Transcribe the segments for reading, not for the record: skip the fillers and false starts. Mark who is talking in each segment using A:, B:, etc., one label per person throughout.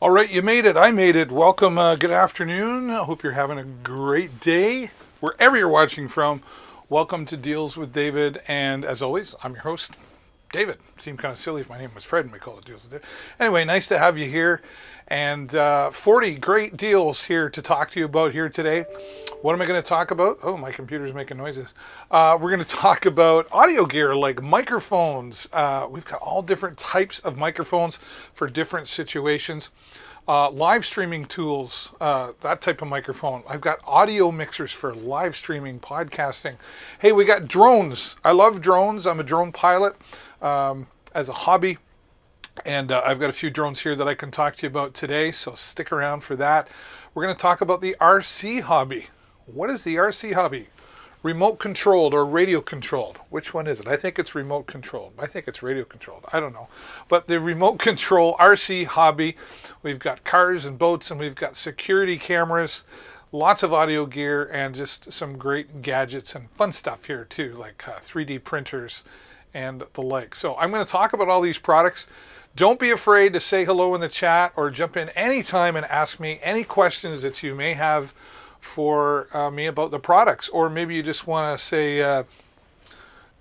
A: All right, you made it. I made it. Welcome. Good afternoon. I hope you're having a great day wherever you're watching from. Welcome to Deals with David. And as always, I'm your host, David. Seemed kind of silly if my name was Fred and we called it Deals with David. Anyway, nice to have you here. And 40 great deals here to talk to you about here today. What am I going to talk about? Oh, my computer's making noises. We're going to talk about audio gear like microphones. We've got all different types of microphones for different situations. Live streaming tools, that type of microphone. I've got audio mixers for live streaming, podcasting. Hey, we got drones. I love drones. I'm a drone pilot as a hobby. And I've got a few drones here that I can talk to you about today, so stick around for that. We're going to talk about the RC hobby. What is the RC hobby? Remote controlled or radio controlled? Which one is it? I think it's remote controlled. I think it's radio controlled. I don't know. But the remote control RC hobby, we've got cars and boats, and we've got security cameras, lots of audio gear, and just some great gadgets and fun stuff here too, like 3D printers and the like. So I'm going to talk about all these products. Don't be afraid to say hello in the chat or jump in anytime and ask me any questions that you may have for me about the products. Or maybe you just want to say,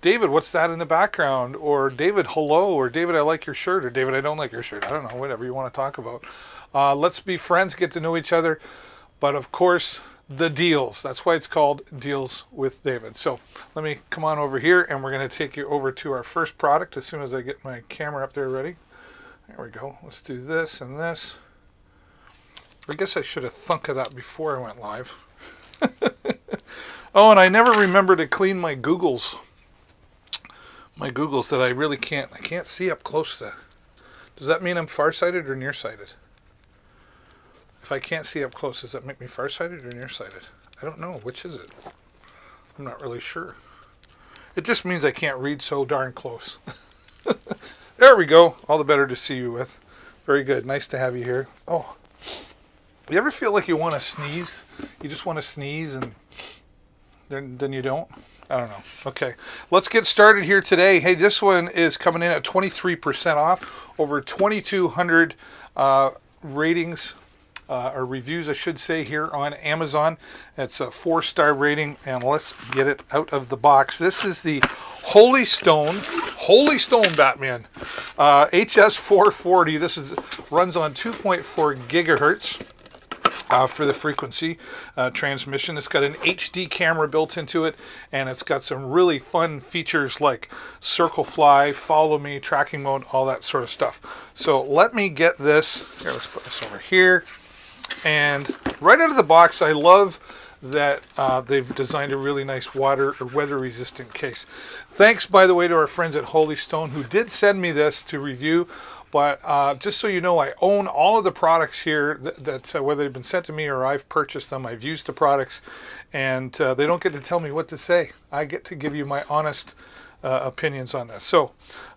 A: David, what's that in the background? Or David, hello. Or David, I like your shirt. Or David, I don't like your shirt. I don't know, whatever you want to talk about. Let's be friends, get to know each other. But of course, the deals. That's why it's called Deals with David. So let me come on over here and we're going to take you over to our first product as soon as I get my camera up there ready. There we go. Let's do this and this. I guess I should have thunk of that before I went live. Oh, and I never remember to clean my Googles. My Googles that I really can't see up close to. Does that mean I'm farsighted or nearsighted? If I can't see up close, does that make me farsighted or nearsighted? I don't know. Which is it? I'm not really sure. It just means I can't read so darn close. There we go. All the better to see you with. Very good. Nice to have you here. Oh, you ever feel like you want to sneeze? You just want to sneeze and then you don't? I don't know. Okay, let's get started here today. Hey, this one is coming in at 23% off. Over 2,200 ratings. Or reviews, I should say, here on Amazon. It's a 4-star rating, and let's get it out of the box. This is the Holy Stone Batman HS440. This runs on 2.4 gigahertz for the frequency transmission. It's got an HD camera built into it, and it's got some really fun features like circle fly, follow me, tracking mode, all that sort of stuff. So let me get this. Here, let's put this over here. And right out of the box, I love that they've designed a really nice water or weather resistant case. Thanks, by the way, to our friends at Holy Stone who did send me this to review. But just so you know, I own all of the products here that whether they've been sent to me or I've purchased them, I've used the products, and they don't get to tell me what to say. I get to give you my honest opinions on this. So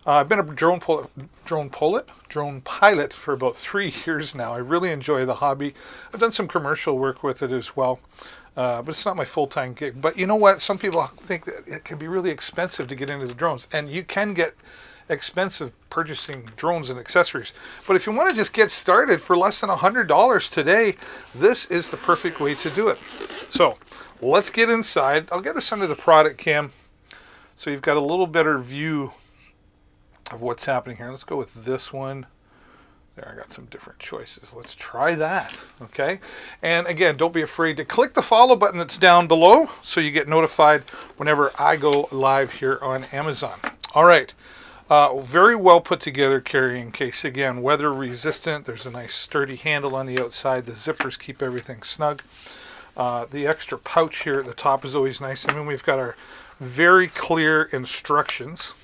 A: I've been a drone pilot for about 3 years now. I really enjoy the hobby. I've done some commercial work with it as well, but it's not my full-time gig. But you know what? Some people think that it can be really expensive to get into the drones, and you can get expensive purchasing drones and accessories. But if you want to just get started for less than $100 today, this is the perfect way to do it. So let's get inside. I'll get us under the product cam so you've got a little better view of what's happening here. Let's go with this one. There, I got some different choices. Let's try that, okay? And again, don't be afraid to click the follow button that's down below so you get notified whenever I go live here on Amazon. All right, very well put together carrying case. Again, weather resistant. There's a nice sturdy handle on the outside. The zippers keep everything snug. The extra pouch here at the top is always nice. I mean, we've got our very clear instructions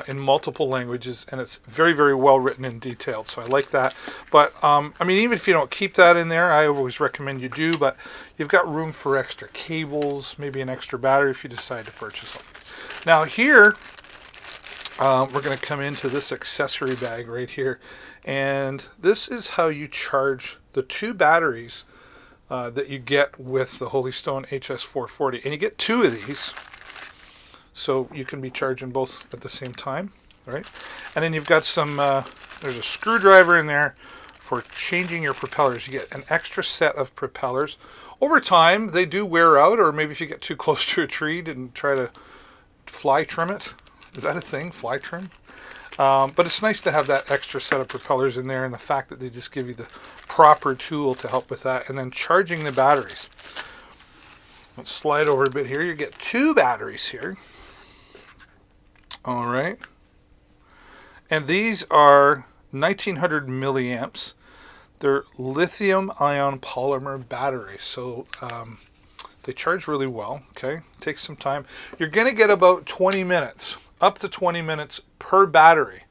A: in multiple languages, and it's very, very well written and detailed, so I like that. But I mean, even if you don't keep that in there, I always recommend you do, but you've got room for extra cables, maybe an extra battery if you decide to purchase them. Now here we're going to come into this accessory bag right here, and this is how you charge the 2 batteries that you get with the Holy Stone HS440, and you get 2 of these, so you can be charging both at the same time, right? And then you've got some, there's a screwdriver in there for changing your propellers. You get an extra set of propellers. Over time, they do wear out, or maybe if you get too close to a tree and try to fly trim it. Is that a thing, fly trim? But it's nice to have that extra set of propellers in there, and the fact that they just give you the proper tool to help with that. And then charging the batteries. Let's slide over a bit here. You get 2 batteries here. All right. And these are 1900 milliamps. They're lithium ion polymer batteries. So they charge really well. Okay. Takes some time. You're going to get about 20 minutes, up to 20 minutes per battery.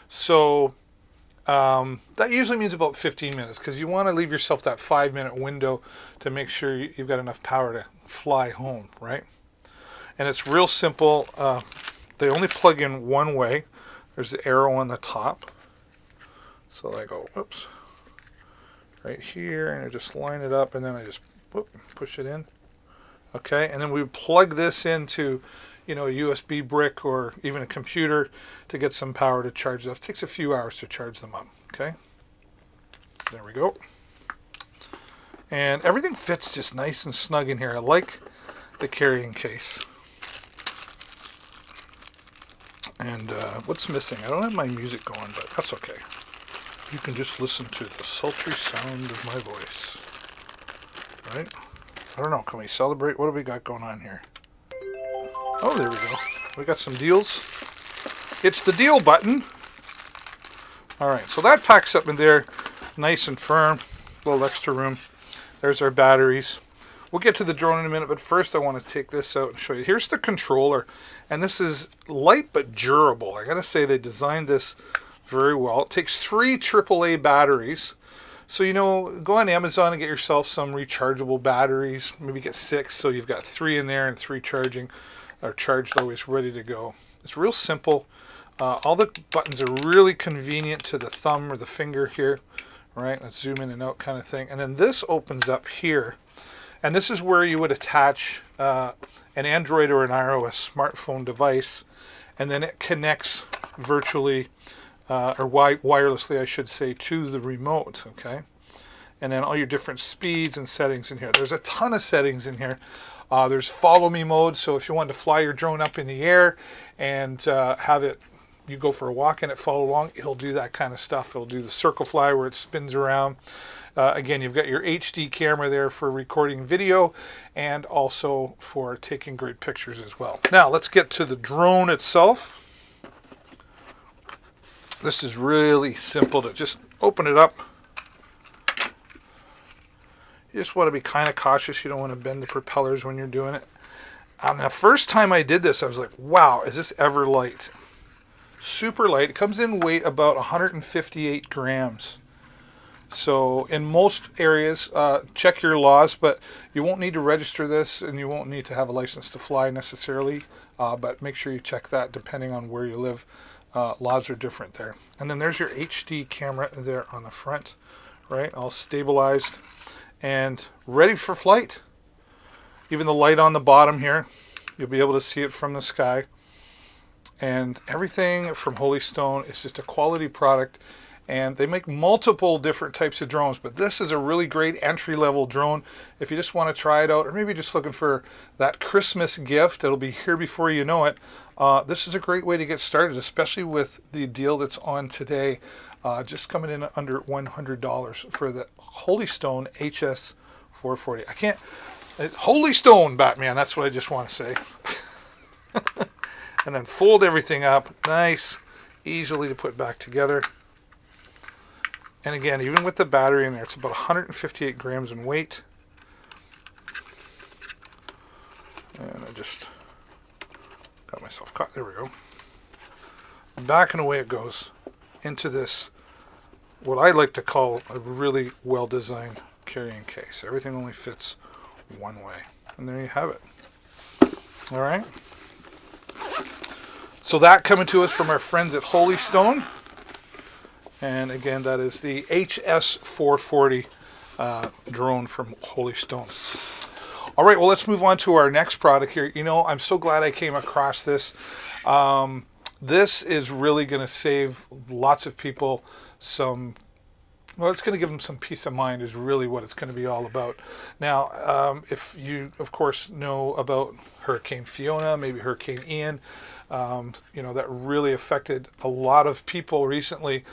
A: So that usually means about 15 minutes, because you want to leave yourself that 5-minute window to make sure you've got enough power to fly home, right? And it's real simple. They only plug in one way. There's the arrow on the top. So I go, whoops, right here, and I just line it up, and then I just push it in. Okay, and then we plug this into, a USB brick or even a computer to get some power to charge those. It takes a few hours to charge them up. Okay, there we go. And everything fits just nice and snug in here. I like the carrying case. And what's missing? I don't have my music going, but that's okay. You can just listen to the sultry sound of my voice. Right? I don't know. Can we celebrate? What do we got going on here? Oh, there we go. We got some deals. It's the deal button. All right. So that packs up in there nice and firm. A little extra room. There's our batteries. We'll get to the drone in a minute, but first I want to take this out and show you. Here's the controller, and this is light but durable. I gotta say, they designed this very well. It takes 3 AAA batteries. So, go on Amazon and get yourself some rechargeable batteries. Maybe get 6, so you've got 3 in there and 3 charging, or charged always ready to go. It's real simple. All the buttons are really convenient to the thumb or the finger here, right? Let's zoom in and out kind of thing. And then this opens up here. And this is where you would attach an Android or an iOS smartphone device, and then it connects virtually, or wirelessly, I should say, to the remote, okay? And then all your different speeds and settings in here. There's a ton of settings in here. There's follow me mode, so if you want to fly your drone up in the air and you go for a walk and it follow along, it'll do that kind of stuff. It'll do the circle fly where it spins around. Again, you've got your HD camera there for recording video and also for taking great pictures as well. Now, let's get to the drone itself. This is really simple to just open it up. You just want to be kind of cautious. You don't want to bend the propellers when you're doing it. The first time I did this, I was like, wow, is this ever light? Super light. It comes in weight about 158 grams. So in most areas, check your laws, but you won't need to register this, and you won't need to have a license to fly necessarily, but make sure you check that depending on where you live. Laws are different there. And then there's your HD camera there on the front, right? All stabilized and ready for flight. Even the light on the bottom here, you'll be able to see it from the sky. And everything from Holy Stone is just a quality product. And they make multiple different types of drones, but this is a really great entry-level drone if you just want to try it out, or maybe just looking for that Christmas gift. It'll be here before you know it. This is a great way to get started, especially with the deal that's on today, just coming in under $100 for the Holy Stone HS440. Holy Stone, Batman, that's what I just want to say. And then fold everything up, nice, easily to put back together. And again, even with the battery in there, it's about 158 grams in weight. And I just got myself caught. There we go. Back and away it goes into this, what I like to call a really well-designed carrying case. Everything only fits one way. And there you have it. All right. So that coming to us from our friends at Holy Stone. And again, that is the HS440 drone from Holy Stone. All right, well, let's move on to our next product here. I'm so glad I came across this. This is really going to save lots of people some Well, it's going to give them some peace of mind is really what it's going to be all about. Now, if you, of course, know about Hurricane Fiona, maybe Hurricane Ian, that really affected a lot of people recently.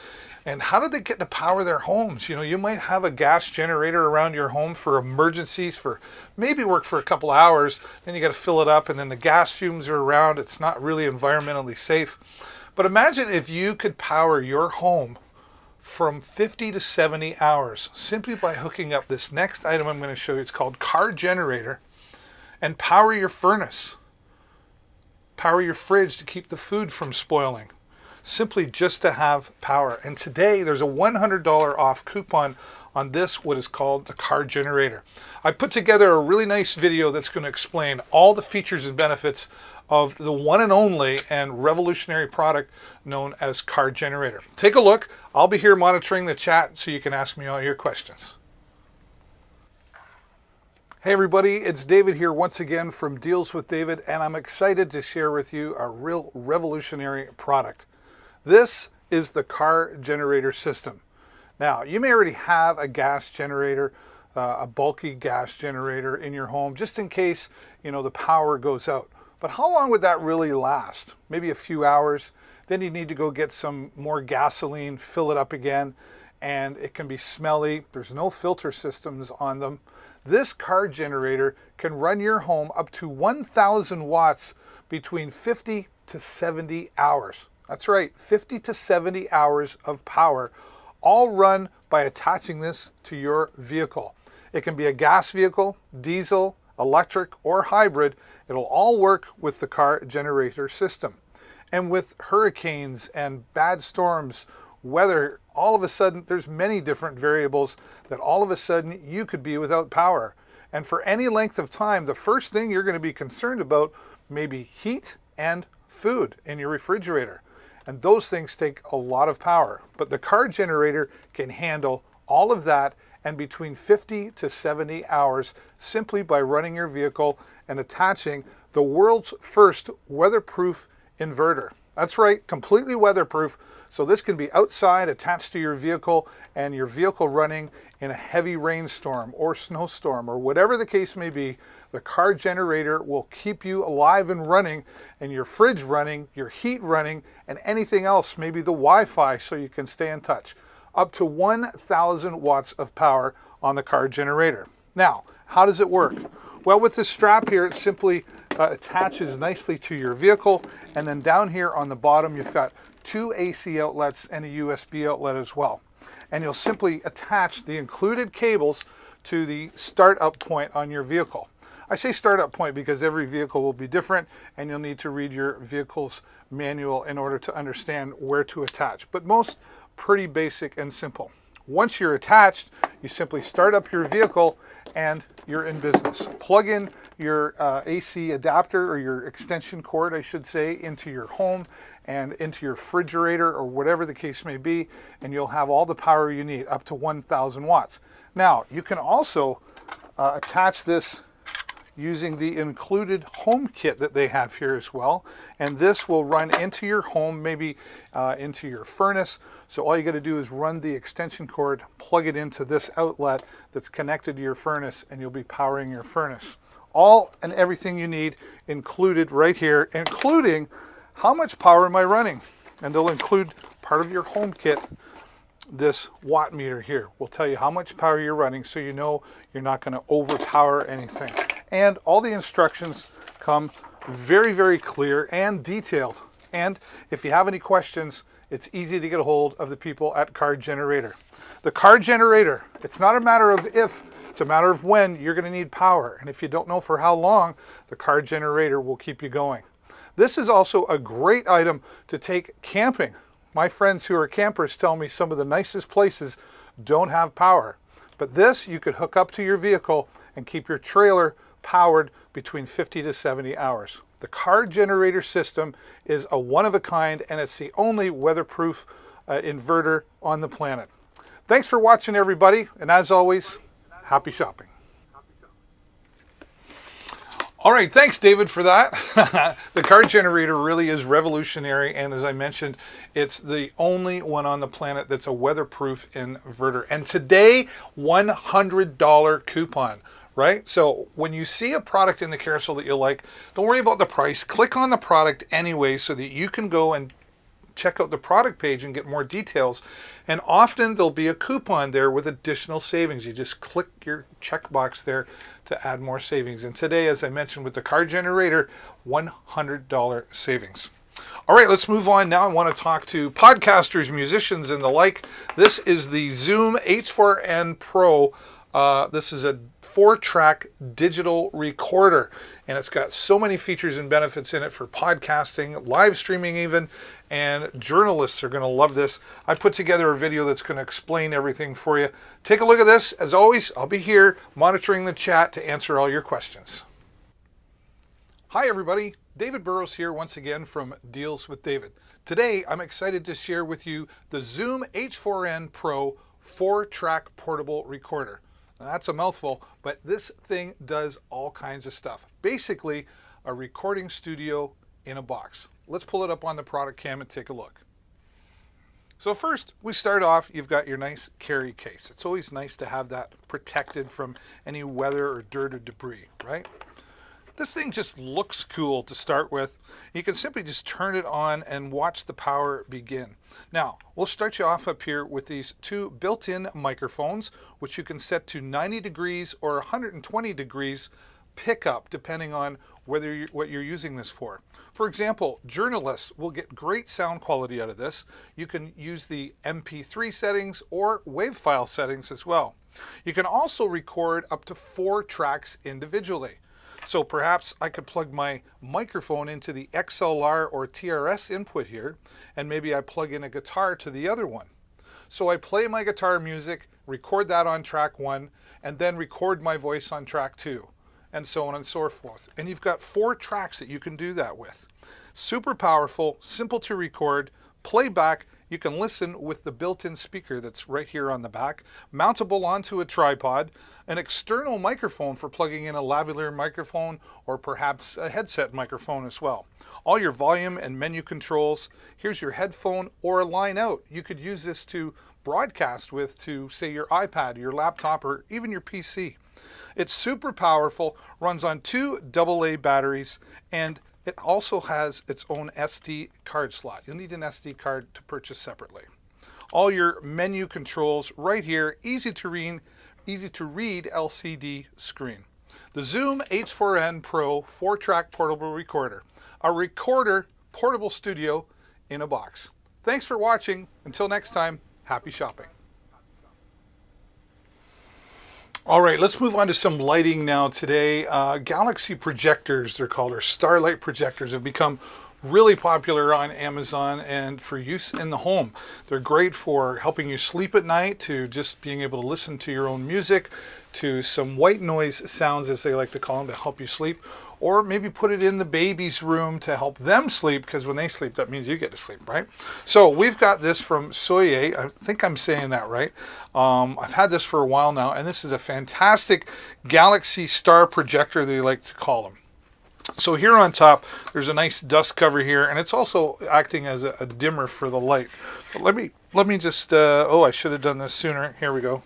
A: And how did they get to power their homes? You might have a gas generator around your home for emergencies, for maybe work for a couple hours, then you got to fill it up, and then the gas fumes are around. It's not really environmentally safe. But imagine if you could power your home from 50 to 70 hours simply by hooking up this next item I'm going to show you. It's called Car Generator, and power your furnace, power your fridge to keep the food from spoiling, simply just to have power. And today there's a $100 off coupon on this, what is called the Car Generator. I put together a really nice video that's going to explain all the features and benefits of the one and only and revolutionary product known as Car Generator. Take a look. I'll be here monitoring the chat so you can ask me all your questions. Hey everybody, it's David here once again from Deals with David, and I'm excited to share with you a real revolutionary product. This is the Car Generator system. Now, you may already have a gas generator, a bulky gas generator in your home, just in case, the power goes out. But how long would that really last? Maybe a few hours. Then you need to go get some more gasoline, fill it up again, and it can be smelly. There's no filter systems on them. This Car Generator can run your home up to 1,000 watts between 50 to 70 hours. That's right, 50 to 70 hours of power, all run by attaching this to your vehicle. It can be a gas vehicle, diesel, electric, or hybrid. It'll all work with the Car Generator system. And with hurricanes and bad storms, weather, all of a sudden, there's many different variables that all of a sudden you could be without power. And for any length of time, the first thing you're going to be concerned about may be heat and food in your refrigerator. And those things take a lot of power. But the Car Generator can handle all of that and between 50 to 70 hours simply by running your vehicle and attaching the world's first weatherproof inverter. That's right, completely weatherproof. So this can be outside attached to your vehicle, and your vehicle running in a heavy rainstorm or snowstorm or whatever the case may be. The Car Generator will keep you alive and running, and your fridge running, your heat running, and anything else, maybe the Wi-Fi, so you can stay in touch. Up to 1,000 watts of power on the Car Generator. Now, how does it work? Well, with this strap here, it simply attaches nicely to your vehicle, and then down here on the bottom you've got two AC outlets and a USB outlet as well. And you'll simply attach the included cables to the startup point on your vehicle. I say startup point because every vehicle will be different, and you'll need to read your vehicle's manual in order to understand where to attach. But most pretty basic and simple. Once you're attached, you simply start up your vehicle and you're in business. Plug in your AC adapter, or your extension cord, I should say, into your home and into your refrigerator or whatever the case may be, and you'll have all the power you need, up to 1,000 watts. Now, you can also attach this using the included home kit that they have here as well, and this will run into your home, maybe into your furnace. So all you got to do is run the extension cord, plug it into this outlet that's connected to your furnace, and you'll be powering your furnace. All and everything you need included right here, including how much power am I running, and they'll include part of your home kit. This watt meter here will tell you how much power you're running, so you know you're not going to overpower anything. And all the instructions come very, very clear and detailed. And if you have any questions, it's easy to get a hold of the people at Car Generator. The Car Generator, it's not a matter of if, it's a matter of when you're going to need power. And if you don't know for how long, the Car Generator will keep you going. This is also a great item to take camping. My friends who are campers tell me some of the nicest places don't have power. But this you could hook up to your vehicle and keep your trailer powered between 50 to 70 hours. The Car Generator system is a one-of-a-kind, and it's the only weatherproof inverter on the planet. Thanks for watching, everybody, and as always, happy shopping. All right, thanks, David, for that. The card generator really is revolutionary, and as I mentioned, it's the only one on the planet that's a weatherproof inverter. And today, $100 coupon, right? So when you see a product in the carousel that you like, don't worry about the price. Click on the product anyway so that you can go and check out the product page and get more details. And often there'll be a coupon there with additional savings. You just click your checkbox there to add more savings. And today, as I mentioned with the card generator, $100 savings. All right, let's move on now. I want to talk to podcasters, musicians, and the like. This is the Zoom H4n Pro. This is a 4-track digital recorder, and it's got so many features and benefits in it for podcasting, live streaming even, and journalists are going to love this. I put together a video that's going to explain everything for you. Take a look at this. As always, I'll be here monitoring the chat to answer all your questions. Hi everybody, David Burrows here once again from Deals with David. Today I'm excited to share with you the Zoom H4n Pro 4-track portable recorder. Now, that's a mouthful, but this thing does all kinds of stuff. Basically, a recording studio in a box. Let's pull it up on the product cam and take a look. So first, we start off, you've got your nice carry case. It's always nice to have that protected from any weather or dirt or debris, right? This thing just looks cool to start with. You can simply just turn it on and watch the power begin. Now, we'll start you off up here with these two built-in microphones, which you can set to 90 degrees or 120 degrees pickup, depending on what you're using this for. For example, journalists will get great sound quality out of this. You can use the MP3 settings or WAV file settings as well. You can also record up to 4 tracks individually. So perhaps I could plug my microphone into the XLR or TRS input here, and maybe I plug in a guitar to the other one. So I play my guitar music, record that on track 1, and then record my voice on track 2, and so on and so forth. And you've got 4 tracks that you can do that with. Super powerful, simple to record, playback. You can listen with the built-in speaker that's right here on the back, mountable onto a tripod, an external microphone for plugging in a lavalier microphone or perhaps a headset microphone as well. All your volume and menu controls. Here's your headphone or a line out. You could use this to broadcast with to, say, your iPad, your laptop, or even your PC. It's super powerful, runs on 2 AA batteries, and it also has its own SD card slot. You'll need an SD card to purchase separately. All your menu controls right here, easy to read LCD screen. The Zoom H4n Pro 4-track portable recorder. A recorder portable studio in a box. Thanks for watching. Until next time, happy shopping. All right, let's move on to some lighting now today. Galaxy projectors, they're called, or Starlight projectors, have become really popular on Amazon and for use in the home. They're great for helping you sleep at night, to just being able to listen to your own music, to some white noise sounds, as they like to call them, to help you sleep, or maybe put it in the baby's room to help them sleep, because when they sleep, that means you get to sleep, right? So we've got this from Soye. I think I'm saying that right. I've had this for a while now, and this is a fantastic Galaxy Star projector, they like to call them. So here on top, there's a nice dust cover here, and it's also acting as a dimmer for the light. But let me just, oh, I should have done this sooner. Here we go.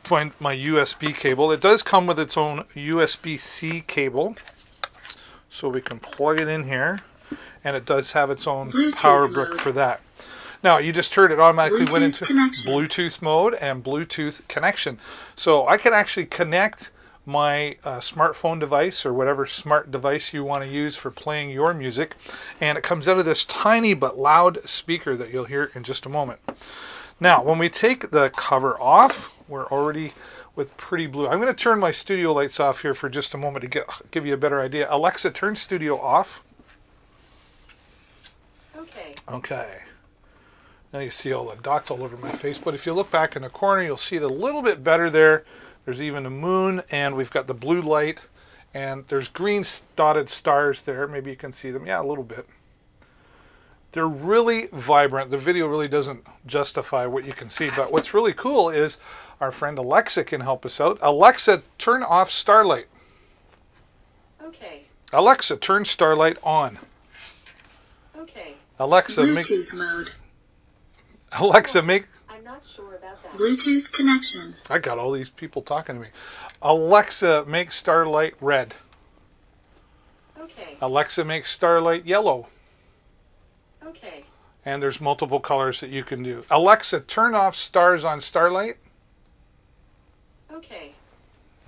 A: Find my USB cable. It does come with its own USB-C cable, so we can plug it in here, and it does have its own Bluetooth power brick for that. Now, you just heard it automatically went into Bluetooth mode and Bluetooth connection. So I can actually connect my smartphone device or whatever smart device you want to use for playing your music, and it comes out of this tiny but loud speaker that you'll hear in just a moment. Now, when we take the cover off, we're already with pretty blue. I'm going to turn my studio lights off here for just a moment to give you a better idea. Alexa, turn studio off. Okay. Now you see all the dots all over my face, but if you look back in the corner, you'll see it a little bit better there. There's even a moon, and we've got the blue light, and there's green dotted stars there. Maybe you can see them. Yeah, a little bit. They're really vibrant. The video really doesn't justify what you can see, but what's really cool is our friend Alexa can help us out. Alexa, turn off Starlight.
B: Okay.
A: Alexa, turn Starlight on.
B: Okay.
A: Alexa,
C: Bluetooth mode.
A: Alexa, make...
B: I'm not sure about that.
C: Bluetooth connection.
A: I got all these people talking to me. Alexa, make Starlight red.
B: Okay.
A: Alexa, make Starlight yellow.
B: Okay.
A: And there's multiple colors that you can do. Alexa, turn off stars on Starlight.
B: Okay.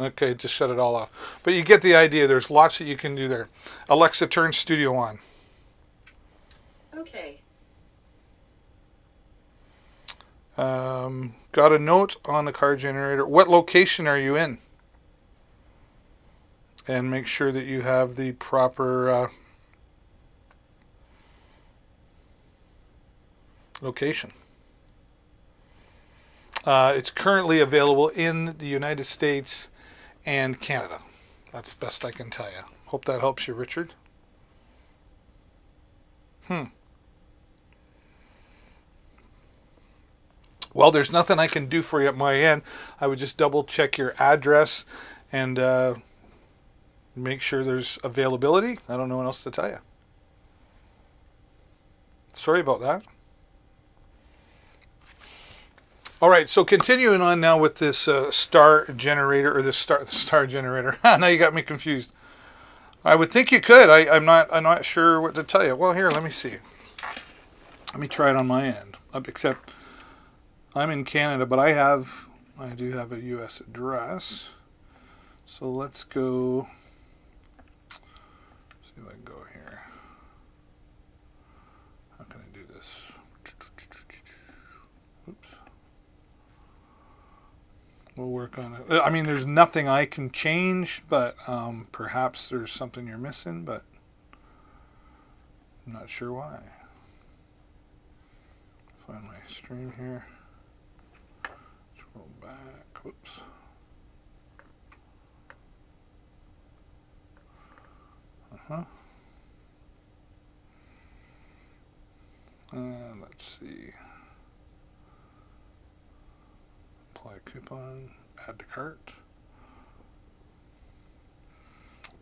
A: Okay, just shut it all off. But you get the idea. There's lots that you can do there. Alexa, turn studio on.
B: Okay.
A: Got a note on the car generator. What location are you in? And make sure that you have the proper location. It's currently available in the United States and Canada. That's the best I can tell you. Hope that helps you, Richard. Well, there's nothing I can do for you at my end. I would just double check your address and make sure there's availability. I don't know what else to tell you. Sorry about that. All right, so continuing on now with this star generator, or the star generator. Now you got me confused. I would think you could. I'm not sure what to tell you. Well, here, let me see. Let me try it on my end. Except I'm in Canada, but I do have a U.S. address. So let's go. See if I can go here. How can I do this? Oops. We'll work on it. I mean, there's nothing I can change, but perhaps there's something you're missing, but I'm not sure why. Find my stream here. Scroll back. Whoops. Let's see. Apply coupon. Add to cart.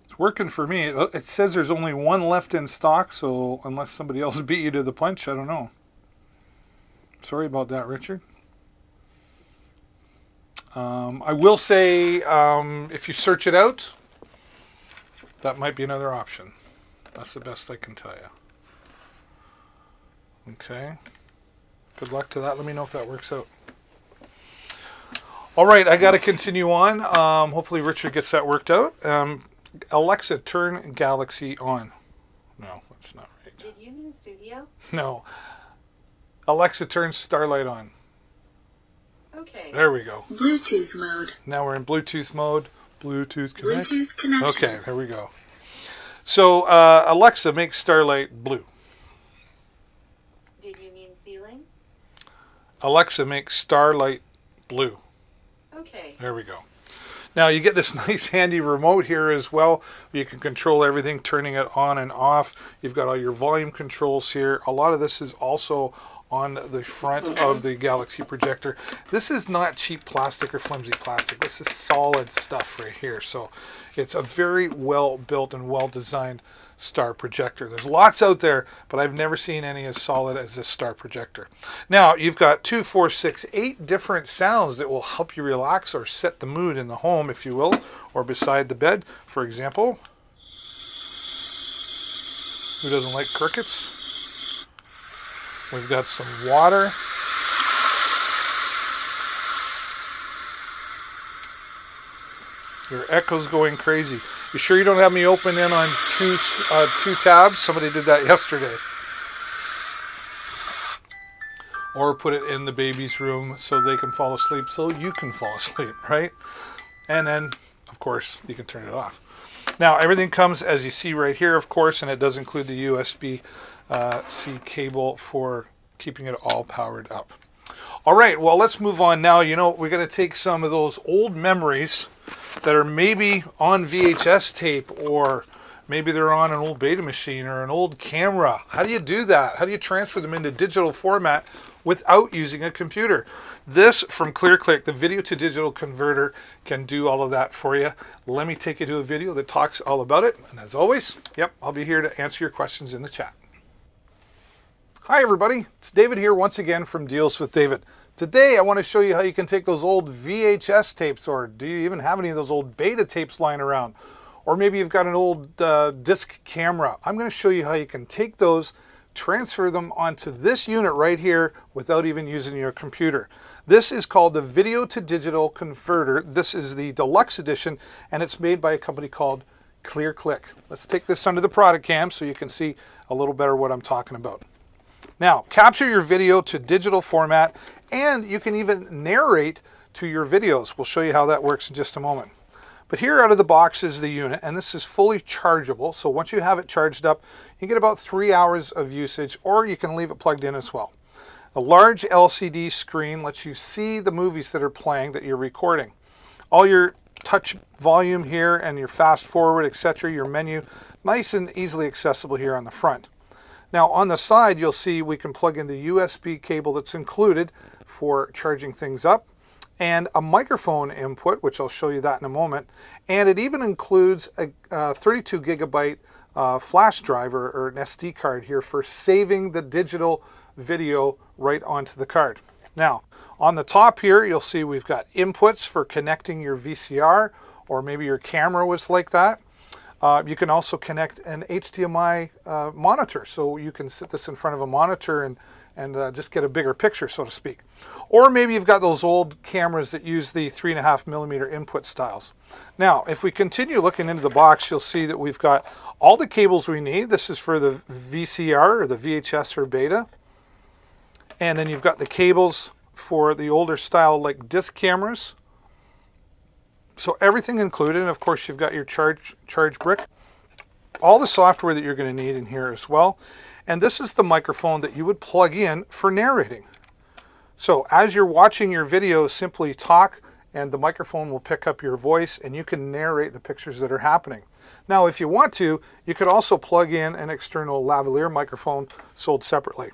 A: It's working for me. It says there's only one left in stock, so unless somebody else beat you to the punch, I don't know. Sorry about that, Richard. I will say, if you search it out, that might be another option. That's the best I can tell you. Okay. Good luck to that. Let me know if that works out. All right, I got to continue on. Hopefully Richard gets that worked out. Alexa, turn Galaxy on. No, that's not right.
B: Did you mean studio?
A: No. Alexa, turn Starlight on.
B: Okay.
A: There we go.
C: Bluetooth mode.
A: Now we're in Bluetooth mode. Bluetooth connect.
C: Bluetooth connection.
A: Okay, there we go. So, Alexa, make Starlight blue.
B: Did you mean ceiling?
A: Alexa, make Starlight blue.
B: Okay.
A: There we go. Now you get this nice handy remote here as well. You can control everything, turning it on and off. You've got all your volume controls here. A lot of this is also on the front of the Galaxy projector. This is not cheap plastic or flimsy plastic. This is solid stuff right here. So it's a very well built and well designed star projector. There's lots out there, but I've never seen any as solid as this star projector. Now you've got 2, 4, 6, 8 different sounds that will help you relax or set the mood in the home, if you will, or beside the bed. For example, who doesn't like crickets? We've got some water. Your echo's going crazy. You sure you don't have me open in on two tabs? Somebody did that yesterday. Or put it in the baby's room so they can fall asleep, so you can fall asleep, right? And then, of course, you can turn it off. Now, everything comes, as you see right here, of course, and it does include the USB-C cable for keeping it all powered up. All right, well, let's move on now. You know, we're going to take some of those old memories that are maybe on VHS tape, or maybe they're on an old beta machine or an old camera. How do you do that? How do you transfer them into digital format? without using a computer. This from ClearClick, the video to digital converter, can do all of that for you. Let me take you to a video that talks all about it. And as always, I'll be here to answer your questions in the chat. Hi everybody, it's David here once again from Deals with David. Today I want to show you how you can take those old VHS tapes, or do you even have any of those old beta tapes lying around? Or maybe you've got an old disc camera. I'm going to show you how you can take those, transfer them onto this unit right here without even using your computer. This is called the Video to Digital Converter. This is the deluxe edition, and it's made by a company called ClearClick. Let's take this under the product cam so you can see a little better what I'm talking about. Now, capture your video to digital format, and you can even narrate to your videos. We'll show you how that works in just a moment. But here out of the box is the unit, and this is fully chargeable. So once you have it charged up, you get about 3 hours of usage, or you can leave it plugged in as well. A large LCD screen lets you see the movies that are playing that you're recording. All your touch volume here and your fast forward, etc., your menu, nice and easily accessible here on the front. Now on the side, you'll see we can plug in the USB cable that's included for charging things up, and a microphone input, which I'll show you that in a moment. And it even includes a 32 gigabyte flash drive or an SD card here for saving the digital video right onto the card. Now, on the top here, you'll see we've got inputs for connecting your VCR, or maybe your camera was like that. You can also connect an HDMI monitor, so you can sit this in front of a monitor and just get a bigger picture, so to speak. Or maybe you've got those old cameras that use the 3.5mm input styles. Now, if we continue looking into the box, you'll see that we've got all the cables we need. This is for the VCR, or the VHS or beta. And then you've got the cables for the older style, like disc cameras. So everything included, and of course you've got your charge brick. All the software that you're going to need in here as well. And this is the microphone that you would plug in for narrating. So as you're watching your video, simply talk and the microphone will pick up your voice and you can narrate the pictures that are happening. Now if you want to, you could also plug in an external lavalier microphone sold separately.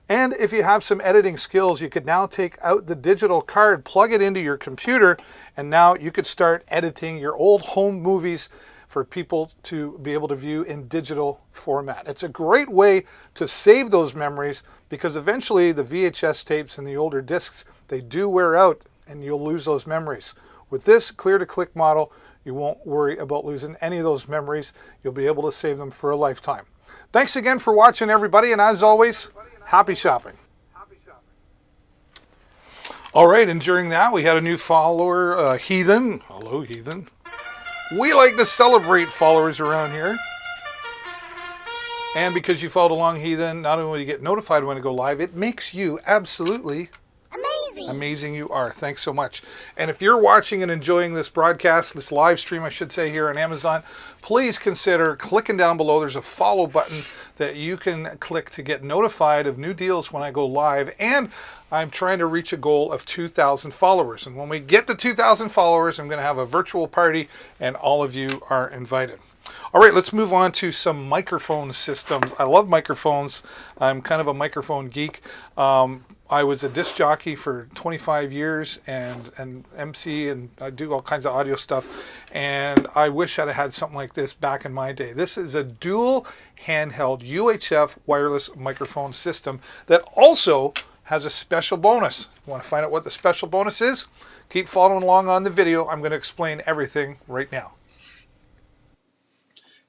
A: And if you have some editing skills, you could now take out the digital card, plug it into your computer, and now you could start editing your old home movies for people to be able to view in digital format. It's a great way to save those memories, because eventually the VHS tapes and the older discs, they do wear out and you'll lose those memories. With this Clear to Click model, you won't worry about losing any of those memories. You'll be able to save them for a lifetime. Thanks again for watching, everybody, and as always, happy shopping. All right, and during that, we had a new follower, Heathen. Hello, Heathen. We like to celebrate followers around here. And because you followed along, Heathen, not only do you get notified when I go live, it makes you absolutely amazing you are. Thanks so much. And if you're watching and enjoying this broadcast, this live stream, I should say, here on Amazon, please consider clicking down below. There's a follow button that you can click to get notified of new deals when I go live. And I'm trying to reach a goal of 2,000 followers. And when we get to 2,000 followers, I'm going to have a virtual party and all of you are invited. All right, let's move on to some microphone systems. I love microphones. I'm kind of a microphone geek. I was a disc jockey for 25 years and MC, and I do all kinds of audio stuff. And I wish I'd had something like this back in my day. This is a dual handheld UHF wireless microphone system that also has a special bonus. You want to find out what the special bonus is? Keep following along on the video. I'm going to explain everything right now.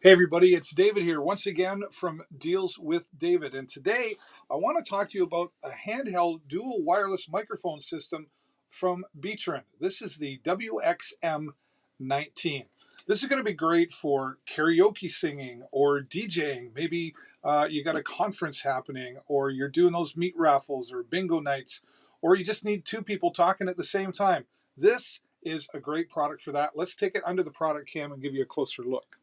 A: Hey everybody, it's David here once again from Deals with David, and today I want to talk to you about a handheld dual wireless microphone system from B-Trend. This is the WXM19. This is going to be great for karaoke singing or DJing. Maybe you got a conference happening, or you're doing those meat raffles or bingo nights, or you just need two people talking at the same time. This is a great product for that. Let's take it under the product cam and give you a closer look.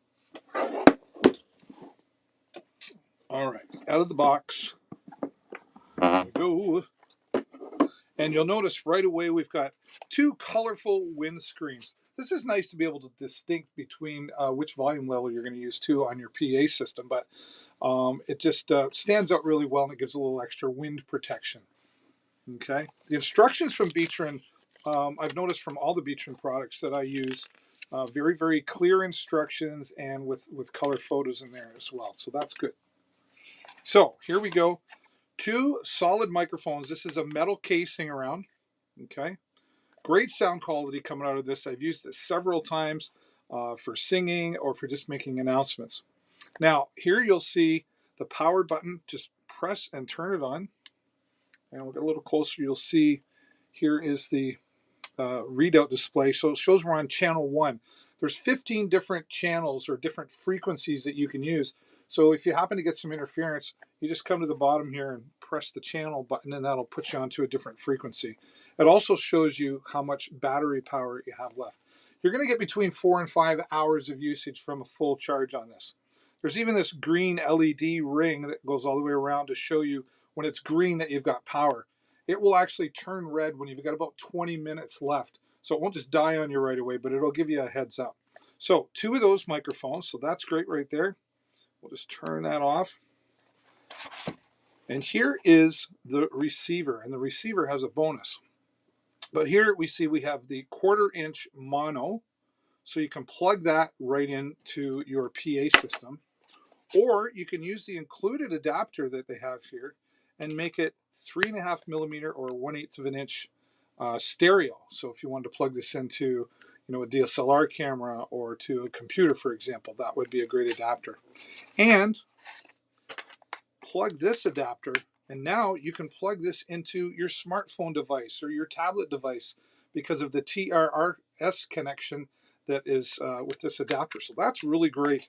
A: All right, out of the box. There we go. And you'll notice right away we've got two colorful windscreens. This is nice to be able to distinct between which volume level you're going to use too on your PA system, but it just stands out really well, and it gives a little extra wind protection. Okay. The instructions from Beechrin, I've noticed from all the Beechrin products that I use, very, very clear instructions and with color photos in there as well. So that's good. So here we go. 2 solid microphones. This is a metal casing around. Okay. Great sound quality coming out of this. I've used this several times for singing or for just making announcements. Now, here you'll see the power button. Just press and turn it on. And we'll get a little closer. You'll see here is the readout display. So it shows we're on channel 1. There's 15 different channels or different frequencies that you can use. So if you happen to get some interference, you just come to the bottom here and press the channel button, and that'll put you onto a different frequency. It also shows you how much battery power you have left. You're going to get between 4 and 5 hours of usage from a full charge on this. There's even this green LED ring that goes all the way around to show you when it's green that you've got power. It will actually turn red when you've got about 20 minutes left. So it won't just die on you right away, but it'll give you a heads up. So 2 of those microphones, so that's great right there. We'll just turn that off. And here is the receiver, and the receiver has a bonus. But here we see we have the 1/4 inch mono, so you can plug that right into your PA system. Or you can use the included adapter that they have here and make it 3.5 millimeter or 1/8 of an inch stereo. So if you wanted to plug this into, a DSLR camera or to a computer, for example, that would be a great adapter. And plug this adapter, and now you can plug this into your smartphone device or your tablet device because of the TRRS connection that is with this adapter. So that's really great.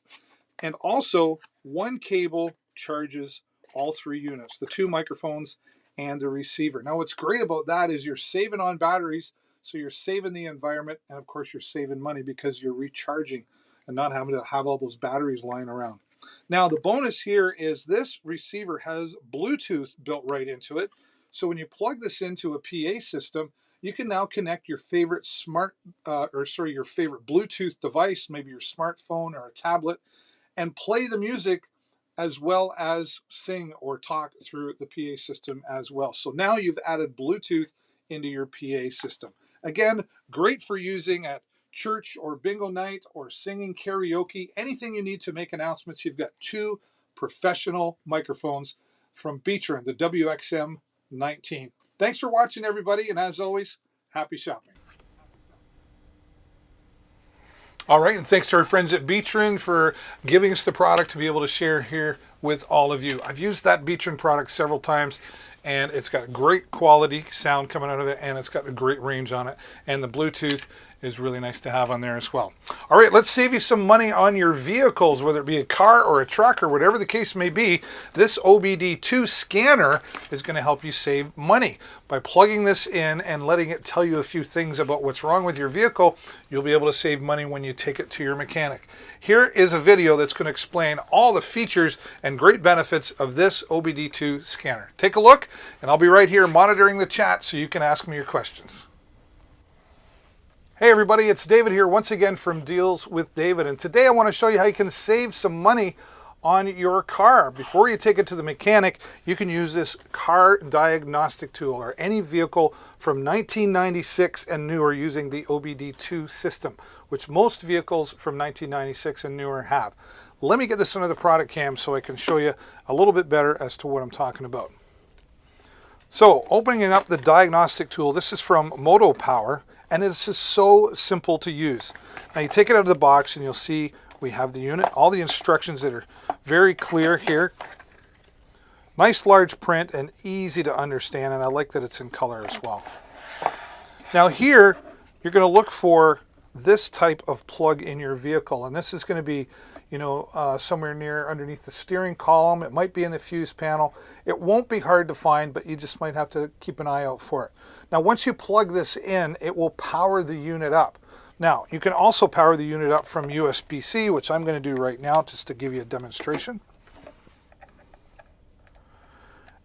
A: And also, one cable charges all 3 units, the 2 microphones and the receiver. Now, what's great about that is you're saving on batteries, so you're saving the environment, and of course, you're saving money because you're recharging and not having to have all those batteries lying around. Now, the bonus here is this receiver has Bluetooth built right into it. So when you plug this into a PA system, you can now connect your favorite your favorite Bluetooth device, maybe your smartphone or a tablet, and play the music as well as sing or talk through the PA system as well. So now you've added Bluetooth into your PA system. Again, great for using at church or bingo night or singing karaoke, anything you need to make announcements. You've got 2 professional microphones from Beechrin, the WXM19. Thanks for watching, everybody, and as always, happy shopping. All right, and thanks to our friends at Beechrin for giving us the product to be able to share here with all of you. I've used that Beechrin product several times, and it's got great quality sound coming out of it, and it's got a great range on it, and the Bluetooth is really nice to have on there as well. All right, let's save you some money on your vehicles, whether it be a car or a truck or whatever the case may be. This OBD2 scanner is going to help you save money. By plugging this in and letting it tell you a few things about what's wrong with your vehicle, you'll be able to save money when you take it to your mechanic. Here is a video that's going to explain all the features and great benefits of this OBD2 scanner. Take a look, and I'll be right here monitoring the chat so you can ask me your questions. Hey everybody, it's David here once again from Deals with David, and today I want to show you how you can save some money on your car. Before you take it to the mechanic, you can use this car diagnostic tool or any vehicle from 1996 and newer using the OBD2 system, which most vehicles from 1996 and newer have. Let me get this under the product cam so I can show you a little bit better as to what I'm talking about. So opening up the diagnostic tool, this is from Moto Power, and this is so simple to use. Now you take it out of the box and you'll see we have the unit, all the instructions that are very clear here. Nice large print and easy to understand, and I like that it's in color as well. Now here, you're going to look for this type of plug in your vehicle, and this is going to be somewhere near underneath the steering column. It might be in the fuse panel. It won't be hard to find, but you just might have to keep an eye out for it. Now, once you plug this in, it will power the unit up. Now, you can also power the unit up from USB-C, which I'm going to do right now just to give you a demonstration.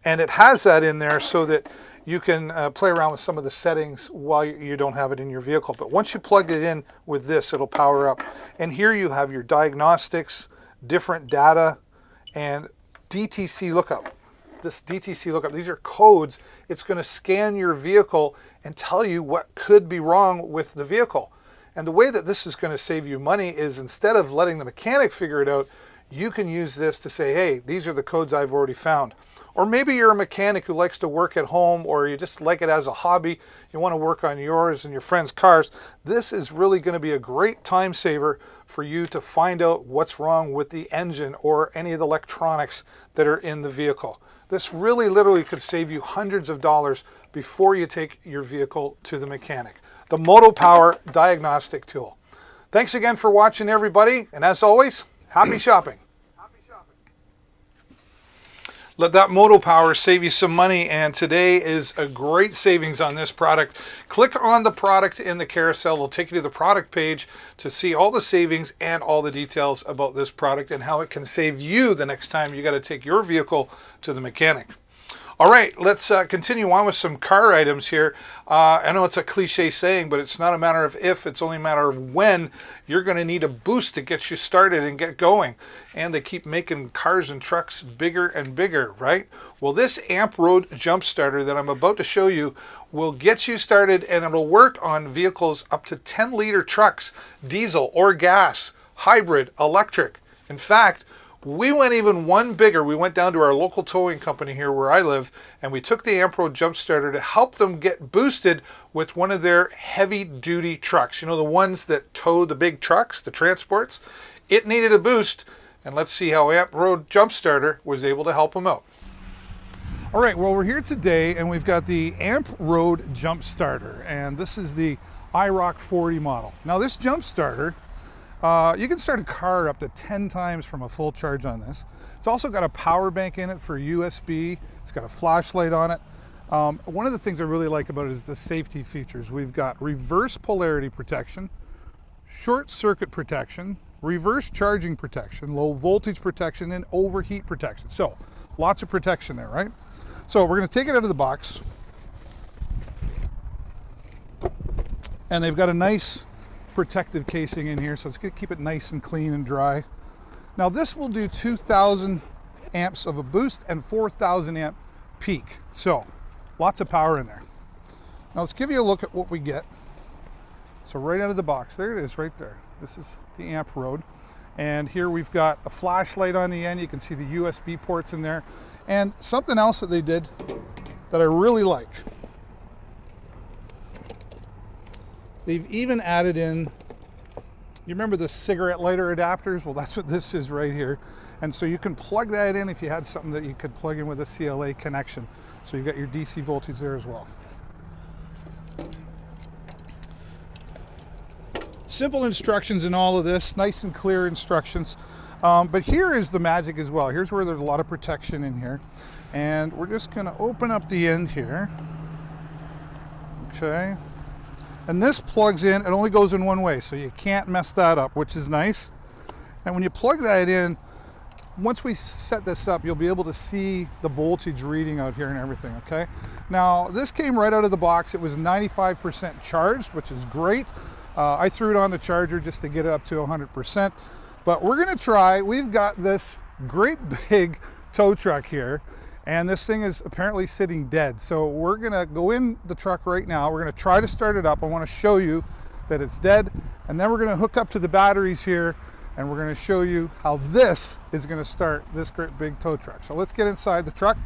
A: And it has that in there so that you can play around with some of the settings while you don't have it in your vehicle. But once you plug it in with this, it'll power up. And here you have your diagnostics, different data, and DTC lookup. this DTC lookup. These are codes. It's going to scan your vehicle and tell you what could be wrong with the vehicle. And the way that this is going to save you money is, instead of letting the mechanic figure it out, you can use this to say, hey, these are the codes I've already found. Or maybe you're a mechanic who likes to work at home, or you just like it as a hobby. You want to work on yours and your friends' cars. This is really going to be a great time saver for you to find out what's wrong with the engine or any of the electronics that are in the vehicle. This really literally could save you hundreds of dollars before you take your vehicle to the mechanic. The Motopower diagnostic tool. Thanks again for watching, everybody. And as always, happy shopping. Let that Motopower save you some money, and today is a great savings on this product. Click on the product in the carousel. It'll take you to the product page to see all the savings and all the details about this product and how it can save you the next time you got to take your vehicle to the mechanic. All right, let's continue on with some car items here. I know it's a cliche saying, but it's not a matter of if, it's only a matter of when you're going to need a boost to get you started and get going. And they keep making cars and trucks bigger and bigger, right? Well, this Amp Road jump starter that I'm about to show you will get you started, and it'll work on vehicles up to 10-liter trucks, diesel or gas, hybrid, electric. In fact, we went even one bigger. We went down to our local towing company here where I live, and we took the Amp Road jump starter to help them get boosted with one of their heavy-duty trucks. You know, the ones that tow the big trucks, the transports. It needed a boost, and let's see how Amp Road jump starter was able to help them out. All right, well, we're here today, and we've got the Amp Road jump starter, and this is the IROC 40 model. Now, this jump starter, you can start a car up to 10 times from a full charge on this. It's also got a power bank in it for USB. It's got a flashlight on it. One of the things I really like about it is the safety features. We've got reverse polarity protection, short circuit protection, reverse charging protection, low voltage protection, and overheat protection. So lots of protection there, right? So we're going to take it out of the box. And they've got a nice protective casing in here, so it's going to keep it nice and clean and dry. Now this will do 2,000 amps of a boost and 4,000 amp peak, so lots of power in there. Now let's give you a look at what we get. So right out of the box, there it is right there. This is the Amp Road, and here we've got a flashlight on the end. You can see the USB ports in there, and something else that they did that I really like. They've even added in, you remember the cigarette lighter adapters? Well, that's what this is right here. And so you can plug that in if you had something that you could plug in with a CLA connection. So you've got your DC voltage there as well. Simple instructions in all of this, nice and clear instructions. But here is the magic as well. Here's where there's a lot of protection in here. And we're just gonna open up the end here. Okay. And this plugs in, it only goes in one way, so you can't mess that up, which is nice. And when you plug that in, once we set this up, you'll be able to see the voltage reading out here and everything, okay? Now, this came right out of the box. It was 95% charged, which is great. I threw it on the charger just to get it up to 100%. But we're gonna try, we've got this great big tow truck here, and this thing is apparently sitting dead. So we're gonna go in the truck right now. We're gonna try to start it up. I wanna show you that it's dead. And then we're gonna hook up to the batteries here, and we're gonna show you how this is gonna start this great big tow truck. So let's get inside the truck.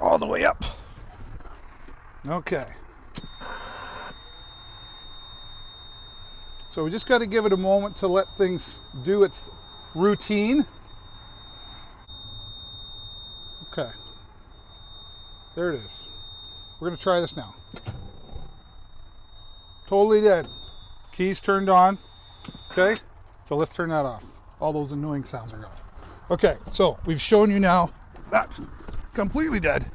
A: All the way up. Okay. So we just got to give it a moment to let things do its routine. Okay. There it is. We're going to try this now. Totally dead. Keys turned on. Okay. So let's turn that off. All those annoying sounds are gone. Okay. So we've shown you now that's completely dead.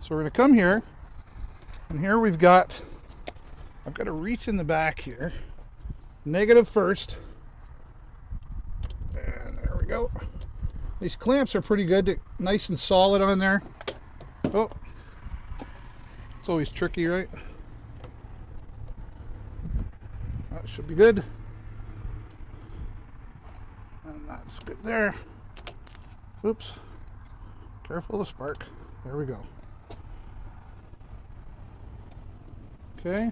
A: So we're going to come here, and here we've got, I've got to reach in the back here, negative first, and there we go. These clamps are pretty good, nice and solid on there. Oh, it's always tricky, right? That should be good. And that's good there. Oops. Careful of the spark. There we go. Okay.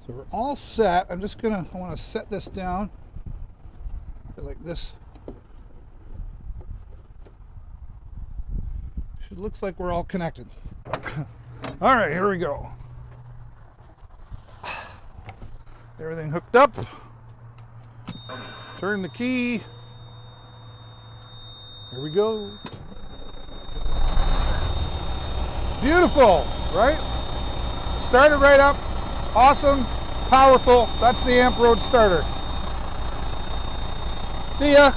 A: So we're all set. I want to set this down like this. It looks like we're all connected. All right, here we go. Everything hooked up. Turn the key. Here we go. Beautiful, right? Started right up. Awesome, powerful. That's the Amp Road starter. See ya.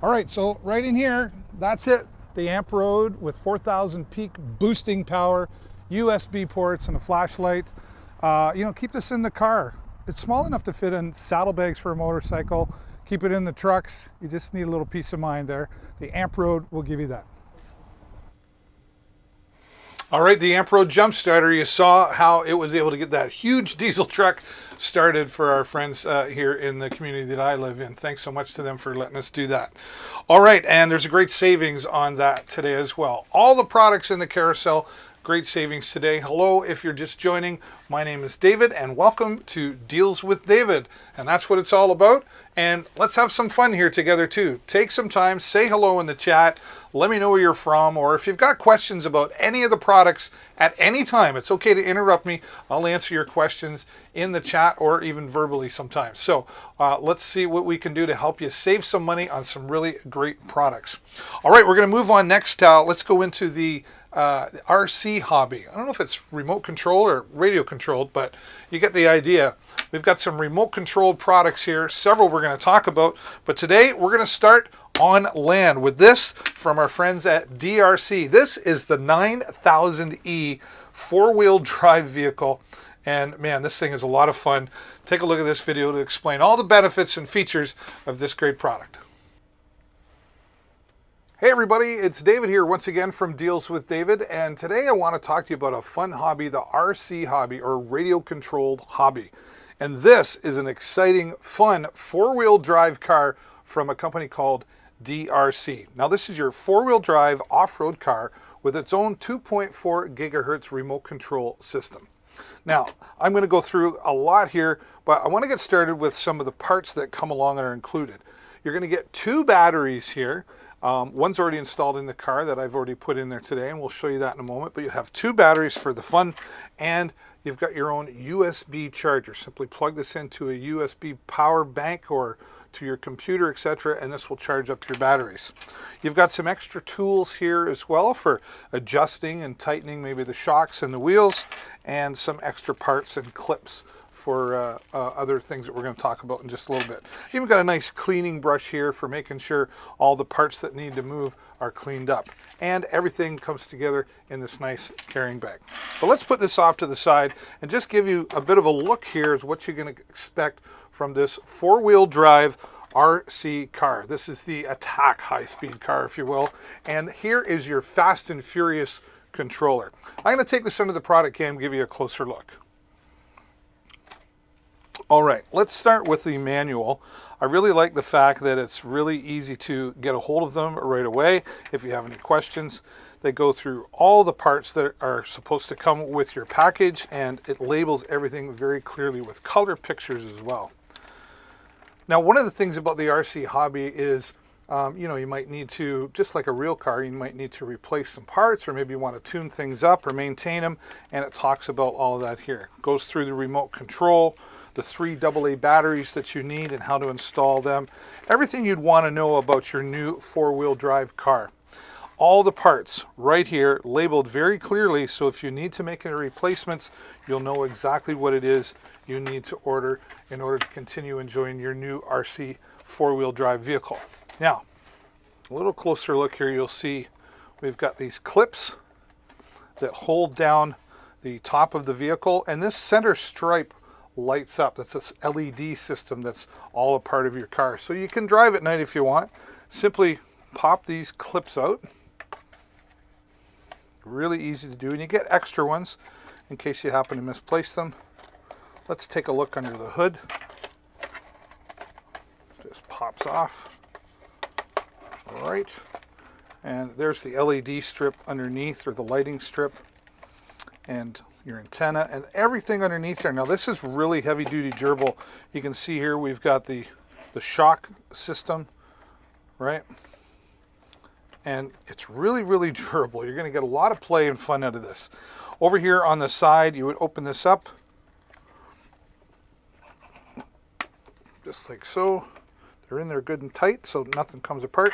A: All right, so right in here, that's it. The Amp Road with 4,000 peak boosting power, USB ports, and a flashlight. Keep this in the car. It's small enough to fit in saddlebags for a motorcycle. Keep it in the trucks. You just need a little peace of mind there. The Amp Road will give you that. All right, the Amp Road jump starter, you saw how it was able to get that huge diesel truck started for our friends here in the community that I live in. Thanks so much to them for letting us do that. All right, and there's a great savings on that today as well. All the products in the carousel, great savings today. Hello, if you're just joining, my name is David, and welcome to Deals with David. And that's what it's all about. And let's have some fun here together too. Take some time, say hello in the chat, let me know where you're from, or if you've got questions about any of the products at any time, it's okay to interrupt me. I'll answer your questions in the chat or even verbally sometimes. So let's see what we can do to help you save some money on some really great products. All right, we're gonna move on next. Let's go into the RC hobby. I don't know if it's remote control or radio controlled, but you get the idea. We've got some remote controlled products here, several we're going to talk about, but today we're going to start on land with this from our friends at DRC. This is the 9000E four-wheel drive vehicle, and man, this thing is a lot of fun. Take a look at this video to explain all the benefits and features of this great product. Hey everybody, it's David here once again from Deals with David, and today I want to talk to you about a fun hobby, the RC hobby, or radio controlled hobby. And this is an exciting, fun four-wheel drive car from a company called DRC. Now this is your four-wheel drive off-road car with its own 2.4 gigahertz remote control system. Now, I'm going to go through a lot here, but I want to get started with some of the parts that come along and are included. You're going to get two batteries here. One's already installed in the car that I've already put in there today, and we'll show you that in a moment. But you have two batteries for the fun, and you've got your own USB charger. Simply plug this into a USB power bank or to your computer, etc., and this will charge up your batteries. You've got some extra tools here as well for adjusting and tightening maybe the shocks and the wheels, and some extra parts and clips for other things that we're going to talk about in just a little bit. You've got a nice cleaning brush here for making sure all the parts that need to move are cleaned up. And everything comes together in this nice carrying bag. But let's put this off to the side and just give you a bit of a look here as what you're going to expect from this four-wheel drive RC car. This is the Attack high-speed car, if you will. And here is your Fast and Furious controller. I'm going to take this under the product cam and give you a closer look. All right, let's start with the manual. I really like the fact that it's really easy to get a hold of them right away. If you have any questions, they go through all the parts that are supposed to come with your package, and it labels everything very clearly with color pictures as well. Now, one of the things about the RC hobby is, you might need to, just like a real car, you might need to replace some parts, or maybe you want to tune things up or maintain them, and it talks about all of that here. It goes through the remote control, the 3 AA batteries that you need and how to install them. Everything you'd want to know about your new four-wheel drive car. All the parts right here labeled very clearly, so if you need to make any replacements, you'll know exactly what it is you need to order in order to continue enjoying your new RC four-wheel drive vehicle. Now, a little closer look here, you'll see we've got these clips that hold down the top of the vehicle, and this center stripe lights up. That's this LED system that's all a part of your car. So you can drive at night if you want. Simply pop these clips out, Really easy to do, and you get extra ones in case you happen to misplace them. Let's take a look under the hood. Just pops off. All right. And there's the LED strip underneath, or the lighting strip, and your antenna and everything underneath there. Now this is really heavy duty durable. You can see here we've got the shock system, right? And it's really, really durable. You're going to get a lot of play and fun out of this. Over here on the side, you would open this up, just like so. They're in there good and tight, so nothing comes apart.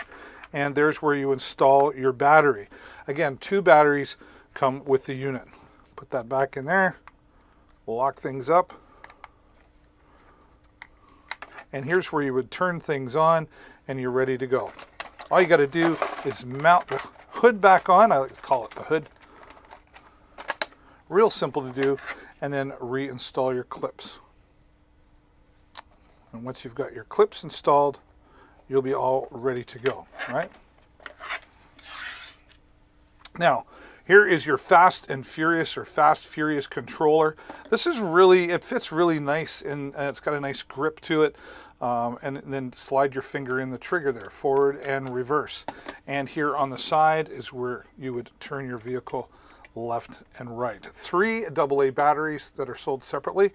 A: And there's where you install your battery. Again, 2 batteries come with the unit. Put that back in there, lock things up. And here's where you would turn things on and you're ready to go. All you got to do is mount the hood back on. I like to call it the hood. Real simple to do. And then reinstall your clips. And once you've got your clips installed, you'll be all ready to go, right? Now, here is your Fast and Furious, or Fast Furious controller. This is really, it fits really nice, and it's got a nice grip to it. And then slide your finger in the trigger there, forward and reverse. And here on the side is where you would turn your vehicle left and right. 3 AA batteries that are sold separately.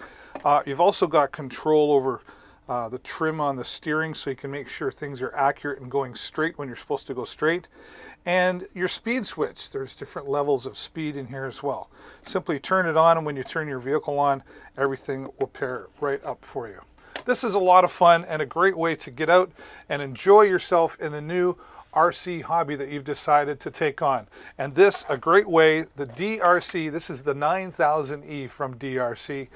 A: You've also got control over the trim on the steering, so you can make sure things are accurate and going straight when you're supposed to go straight. And your speed switch, there's different levels of speed in here as well. Simply turn it on, and when you turn your vehicle on, everything will pair right up for you. This is a lot of fun and a great way to get out and enjoy yourself in the new RC hobby that you've decided to take on. And this, a great way, the DRC, this is the 9000E from DRC.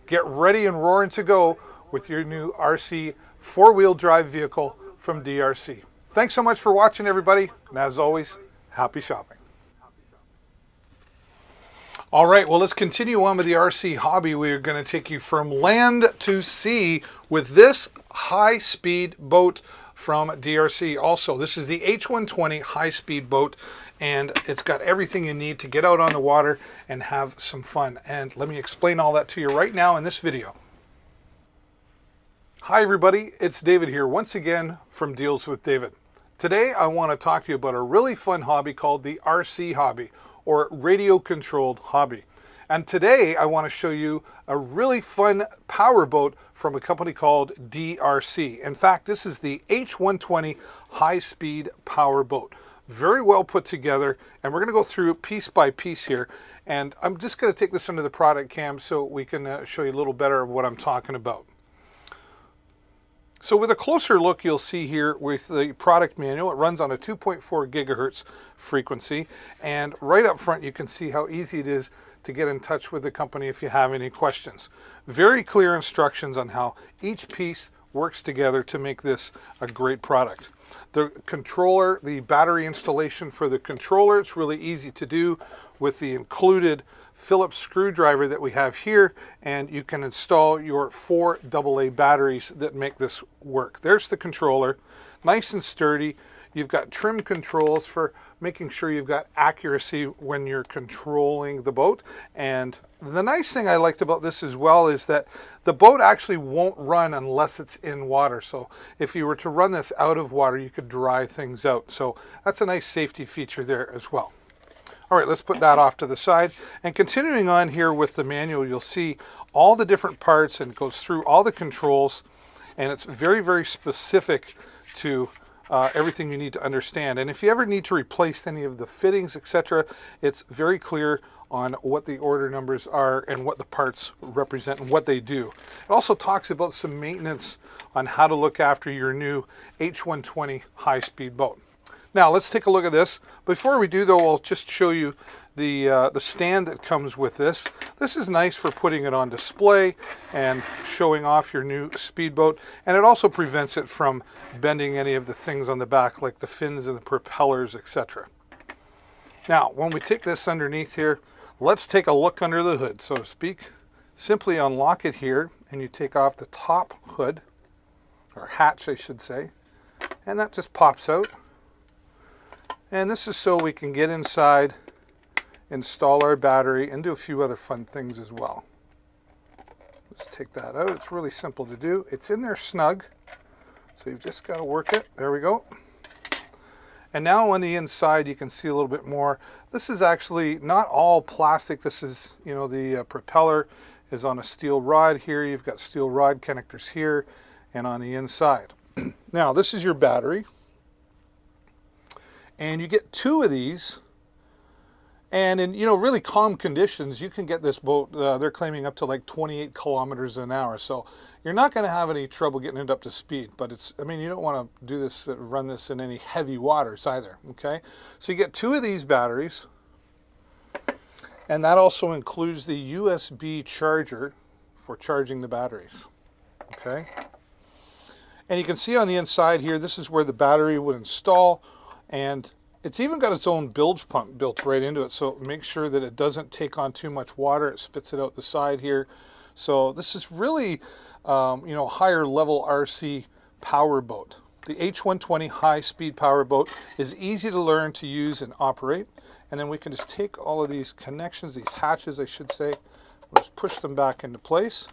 A: Get ready and roaring to go with your new RC 4-wheel drive vehicle from DRC. Thanks so much for watching, everybody. And as always, happy shopping. All right, well, let's continue on with the RC hobby. We're going to take you from land to sea with this high-speed boat from DRC. Also, this is the H120 high-speed boat, and it's got everything you need to get out on the water and have some fun. And let me explain all that to you right now in this video. Hi everybody, it's David here once again from Deals with David. Today I want to talk to you about a really fun hobby called the RC hobby, or radio controlled hobby. And today I want to show you a really fun power boat from a company called DRC. In fact, this is the H120 high speed power boat. Very well put together, and we're going to go through piece by piece here. And I'm just going to take this under the product cam so we can show you a little better of what I'm talking about. So with a closer look, you'll see here with the product manual, it runs on a 2.4 gigahertz frequency. And right up front, you can see how easy it is to get in touch with the company if you have any questions. Very clear instructions on how each piece works together to make this a great product. The controller, the battery installation for the controller, it's really easy to do with the included Phillips screwdriver that we have here, and you can install your 4 AA batteries that make this work. There's the controller, nice and sturdy. You've got trim controls for making sure you've got accuracy when you're controlling the boat. And the nice thing I liked about this as well is that the boat actually won't run unless it's in water. So if you were to run this out of water, you could dry things out. So that's a nice safety feature there as well. All right, let's put that off to the side. And continuing on here with the manual, you'll see all the different parts, and it goes through all the controls, and it's very, very specific to everything you need to understand. And if you ever need to replace any of the fittings, etc., it's very clear on what the order numbers are and what the parts represent and what they do. It also talks about some maintenance on how to look after your new H120 high-speed boat. Now let's take a look at this. Before we do though, I'll just show you the stand that comes with this. This is nice for putting it on display and showing off your new speedboat, and it also prevents it from bending any of the things on the back like the fins and the propellers, etc. Now when we take this underneath here, let's take a look under the hood, so to speak. Simply unlock it here, and you take off the top hood, or hatch I should say, and that just pops out. And this is so we can get inside install our battery and do a few other fun things as well. Let's take that out. It's really simple to do. It's in there snug, so you've just got to work it. There we go. And now on the inside, you can see a little bit more. This is actually not all plastic. This is, you know, the propeller is on a steel rod here. You've got steel rod connectors here and on the inside. Now, this is your battery. And you get 2 of these. And in, you know, really calm conditions, you can get this boat, they're claiming up to like 28 kilometers an hour. So you're not going to have any trouble getting it up to speed. But it's, I mean, you don't want to do this, run this in any heavy waters either, okay? So you get 2 of these batteries. And that also includes the USB charger for charging the batteries, okay? And you can see on the inside here, this is where the battery would install. And it's even got its own bilge pump built right into it, so make sure that it doesn't take on too much water. It spits it out the side here. So this is really, you know, higher level RC power boat. The H120 high-speed power boat is easy to learn to use and operate. And then we can just take all of these connections, these hatches, I should say, and just push them back into place.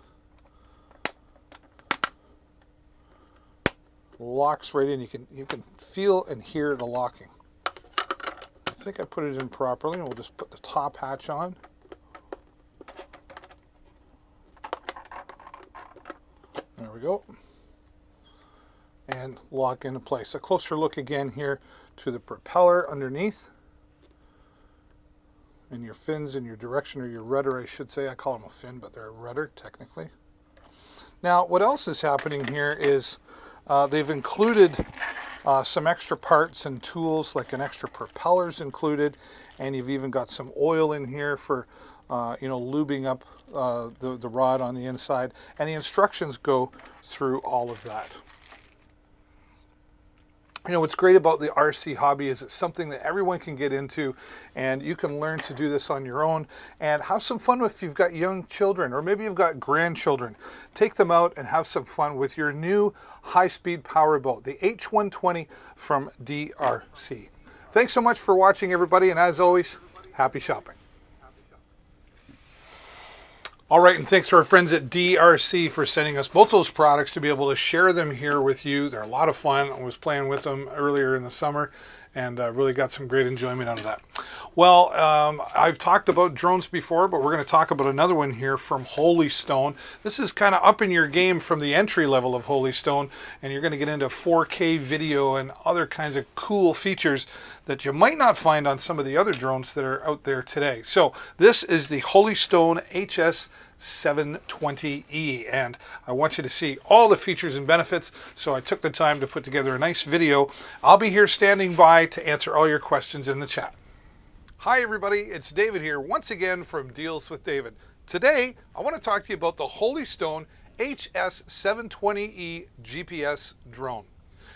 A: Locks right in. You can feel and hear the locking. I think I put it in properly, and we'll just put the top hatch on. There we go. And lock into place. A closer look again here to the propeller underneath. And your fins and your direction, or your rudder, I should say. I call them a fin, but they're a rudder, technically. Now, what else is happening here is they've included some extra parts and tools, like an extra propellers included, and you've even got some oil in here for you know, lubing up the rod on the inside, and the instructions go through all of that. You know, what's great about the RC hobby is it's something that everyone can get into, and you can learn to do this on your own and have some fun if you've got young children, or maybe you've got grandchildren. Take them out and have some fun with your new high-speed power boat, the H120 from DRC. Thanks so much for watching, everybody, and as always, happy shopping. All right, and thanks to our friends at DRC for sending us both those products to be able to share them here with you. They're a lot of fun. I was playing with them earlier in the summer and really got some great enjoyment out of that. Well, I've talked about drones before, but we're going to talk about another one here from Holystone. This is kind of up in your game from the entry level of Holystone, and you're going to get into 4K video and other kinds of cool features that you might not find on some of the other drones that are out there today. So this is the Holystone HS720E, and I want you to see all the features and benefits, so I took the time to put together a nice video. I'll be here standing by to answer all your questions in the chat. Hi everybody, it's David here once again from Deals with David. Today I want to talk to you about the Holystone HS720E GPS drone.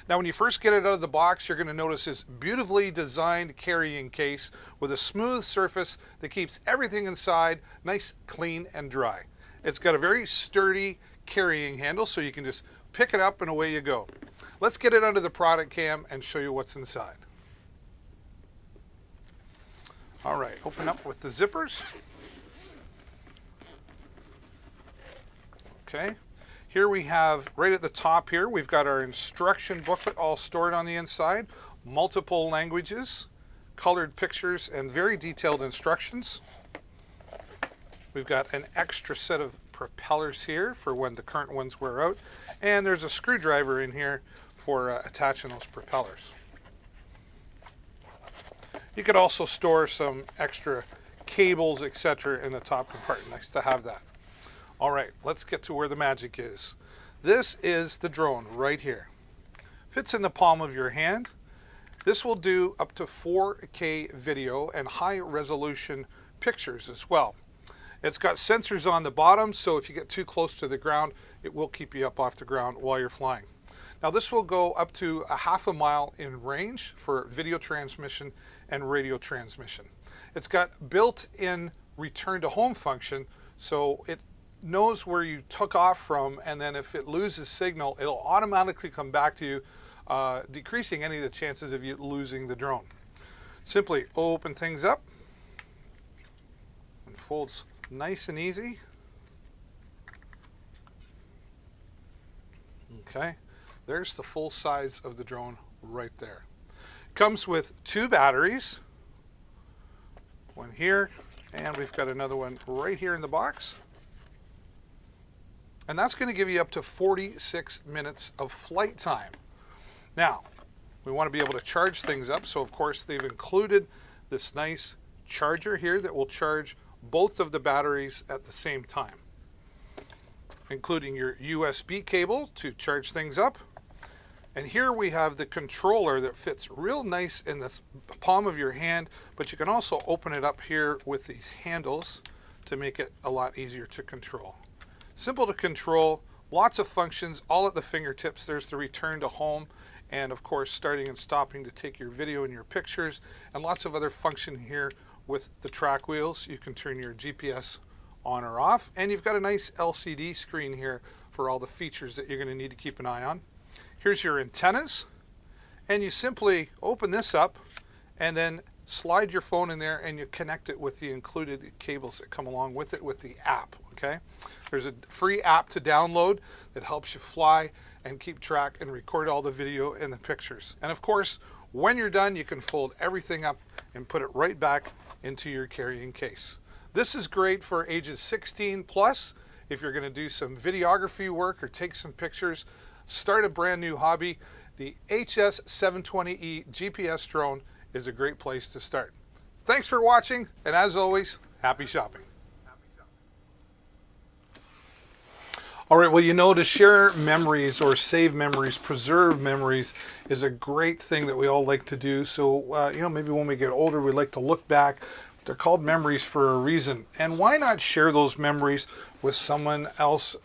A: Now when you first get it out of the box, you're going to notice this beautifully designed carrying case with a smooth surface that keeps everything inside nice, clean, and dry. It's got a very sturdy carrying handle, so you can just pick it up and away you go. Let's get it under the product cam and show you what's inside. All right, open up with the zippers. Okay, here we have, right at the top here, we've got our instruction booklet all stored on the inside, multiple languages, colored pictures, and very detailed instructions. We've got an extra set of propellers here for when the current ones wear out, and there's a screwdriver in here for attaching those propellers. You could also store some extra cables, etc. in the top compartment. Nice to have that. All right, let's get to where the magic is. This is the drone right here. Fits in the palm of your hand. This will do up to 4K video and high resolution pictures as well. It's got sensors on the bottom, so if you get too close to the ground, it will keep you up off the ground while you're flying. Now this will go up to a half a mile in range for video transmission and radio transmission. It's got built-in return to home function, so it knows where you took off from, and then if it loses signal, it'll automatically come back to you, decreasing any of the chances of you losing the drone. Simply open things up, and folds nice and easy. Okay, there's the full size of the drone right there. Comes with 2 batteries, one here, and we've got another one right here in the box. And that's going to give you up to 46 minutes of flight time. Now, we want to be able to charge things up, so of course they've included this nice charger here that will charge both of the batteries at the same time, including your USB cable to charge things up. And here we have the controller that fits real nice in the palm of your hand, but you can also open it up here with these handles to make it a lot easier to control. Simple to control, lots of functions, all at the fingertips. There's the return to home, and of course starting and stopping to take your video and your pictures, and lots of other function here with the track wheels. You can turn your GPS on or off, and you've got a nice LCD screen here for all the features that you're going to need to keep an eye on. Here's your antennas, and you simply open this up and then slide your phone in there and you connect it with the included cables that come along with it with the app. Okay, there's a free app to download that helps you fly and keep track and record all the video and the pictures. And of course, when you're done, you can fold everything up and put it right back into your carrying case. This is great for ages 16 plus if you're going to do some videography work or take some pictures, start a brand new hobby. The HS720E GPS drone is a great place to start. Thanks for watching, and as always, happy shopping. All right, well, you know, to share memories or save memories, preserve memories is a great thing that we all like to do. So, you know, maybe when we get older, we like to look back. They're called memories for a reason. And why not share those memories with someone else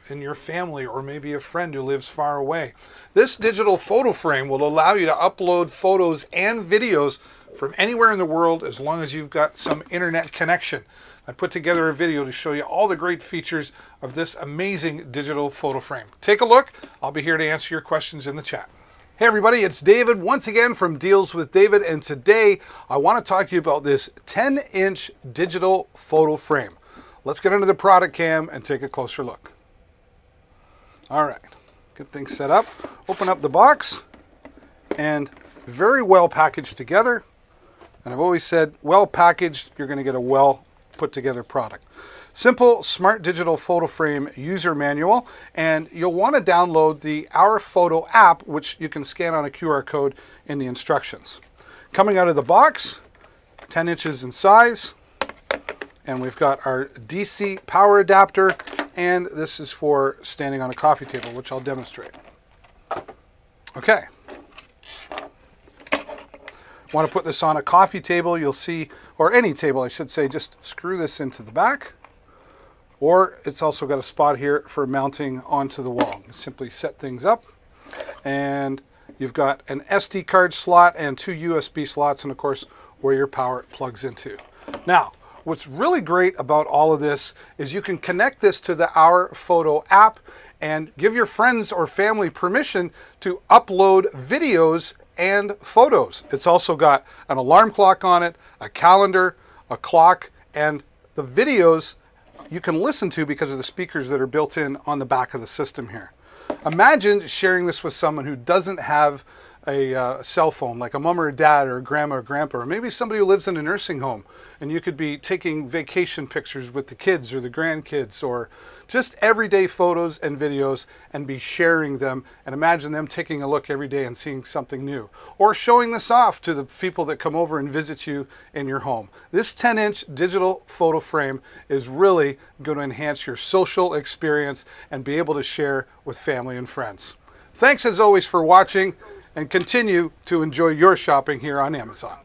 A: in your family, or maybe a friend who lives far away? This digital photo frame will allow you to upload photos and videos from anywhere in the world as long as you've got some internet connection. I put together a video to show you all the great features of this amazing digital photo frame. Take a look. I'll be here to answer your questions in the chat. Hey everybody, it's David once again from Deals with David, and today I want to talk to you about this 10-inch digital photo frame. Let's get into the product cam and take a closer look. All right, get things set up. Open up the box, and very well packaged together. And I've always said, well packaged, you're going to get a well put together product. Simple Smart Digital Photo Frame user manual, and you'll want to download the Our Photo app, which you can scan on a QR code in the instructions. Coming out of the box, 10 inches in size, and we've got our DC power adapter, and this is for standing on a coffee table, which I'll demonstrate. Okay. Want to put this on a coffee table, you'll see, or any table I should say, just screw this into the back. Or it's also got a spot here for mounting onto the wall. You simply set things up, and you've got an SD card slot and 2 USB slots, and of course where your power plugs into. Now, what's really great about all of this is you can connect this to the Our Photo app and give your friends or family permission to upload videos and photos. It's also got an alarm clock on it, a calendar, a clock, and the videos you can listen to because of the speakers that are built in on the back of the system here. Imagine sharing this with someone who doesn't have a cell phone, like a mom or a dad or a grandma or grandpa, or maybe somebody who lives in a nursing home, and you could be taking vacation pictures with the kids or the grandkids, or just everyday photos and videos, and be sharing them, and imagine them taking a look every day and seeing something new, or showing this off to the people that come over and visit you in your home. This 10-inch digital photo frame is really going to enhance your social experience and be able to share with family and friends. Thanks as always for watching, and continue to enjoy your shopping here on Amazon.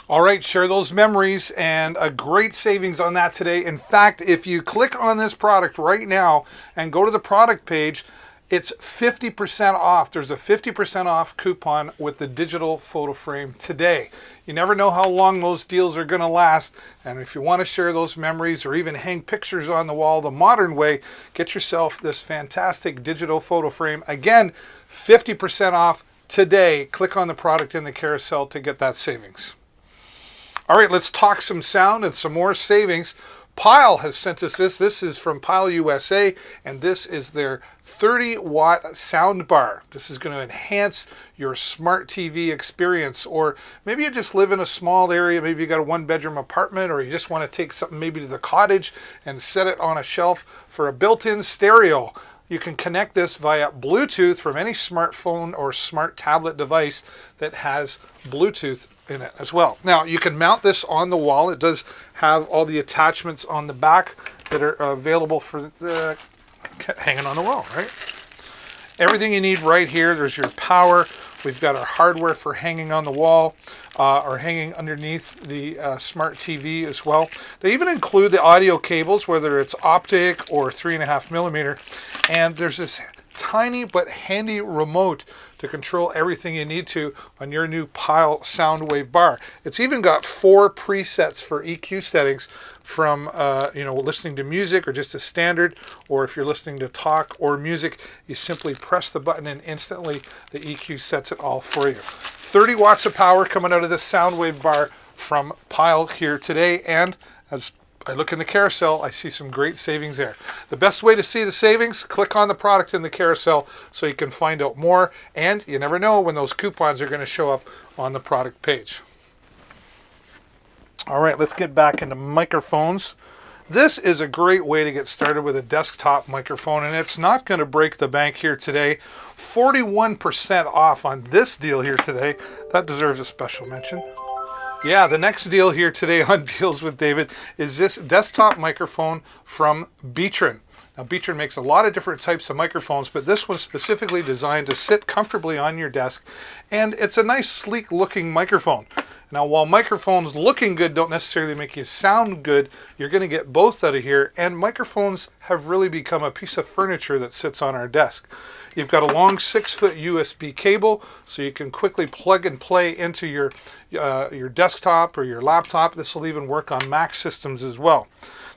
A: All right, share those memories, and a great savings on that today. In fact, if you click on this product right now and go to the product page, it's 50% off. There's a 50% off coupon with the digital photo frame today. You never know how long those deals are going to last, and if you want to share those memories or even hang pictures on the wall the modern way, get yourself this fantastic digital photo frame. Again, 50% off today. Click on the product in the carousel to get that savings. All right, let's talk some sound and some more savings. Pyle has sent us this. This is from Pyle USA, and this is their 30-watt sound bar. This is going to enhance your smart TV experience, or maybe you just live in a small area. Maybe you got a one-bedroom apartment, or you just want to take something maybe to the cottage and set it on a shelf for a built-in stereo. You can connect this via Bluetooth from any smartphone or smart tablet device that has Bluetooth in it as well. Now, you can mount this on the wall. It does have all the attachments on the back that are available for the hanging on the wall, right? Everything you need right here. There's your power. We've got our hardware for hanging on the wall or hanging underneath the smart TV as well. They even include the audio cables, whether it's optic or 3.5 millimeter. And there's this tiny but handy remote to control everything you need to on your new Pyle Soundwave bar. It's even got 4 presets for EQ settings from listening to music or just a standard, or if you're listening to talk or music, you simply press the button and instantly the EQ sets it all for you. 30 watts of power coming out of this Soundwave bar from Pyle here today, and as I look in the carousel, I see some great savings there. The best way to see the savings, click on the product in the carousel so you can find out more, and you never know when those coupons are going to show up on the product page. All right, let's get back into microphones. This is a great way to get started with a desktop microphone, and it's not going to break the bank here today. 41% off on this deal here today. That deserves a special mention. Yeah, the next deal here today on Deals with David is this desktop microphone from Beatron. Now, Beatron makes a lot of different types of microphones, but this one's specifically designed to sit comfortably on your desk, and it's a nice, sleek-looking microphone. Now, while microphones looking good don't necessarily make you sound good, you're going to get both out of here, and microphones have really become a piece of furniture that sits on our desk. You've got a long 6-foot USB cable, so you can quickly plug and play into your desktop or your laptop. This will even work on Mac systems as well.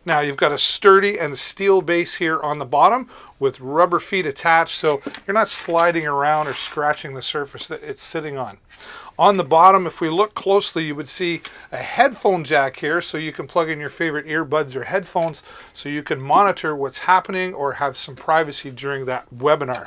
A: Now, you've got a sturdy and steel base here on the bottom with rubber feet attached, so you're not sliding around or scratching the surface that it's sitting on. On the bottom, if we look closely, you would see a headphone jack here, so you can plug in your favorite earbuds or headphones so you can monitor what's happening or have some privacy during that webinar.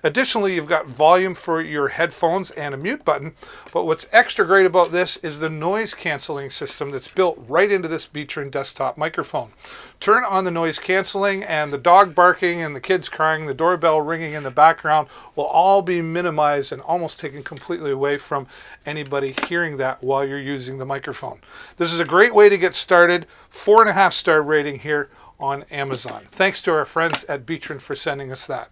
A: Additionally, you've got volume for your headphones and a mute button, but what's extra great about this is the noise canceling system that's built right into this Beatron desktop microphone. Turn on the noise canceling, and the dog barking and the kids crying, the doorbell ringing in the background will all be minimized and almost taken completely away from anybody hearing that while you're using the microphone. This is a great way to get started. 4.5-star rating here on Amazon. Thanks to our friends at Beatron for sending us that.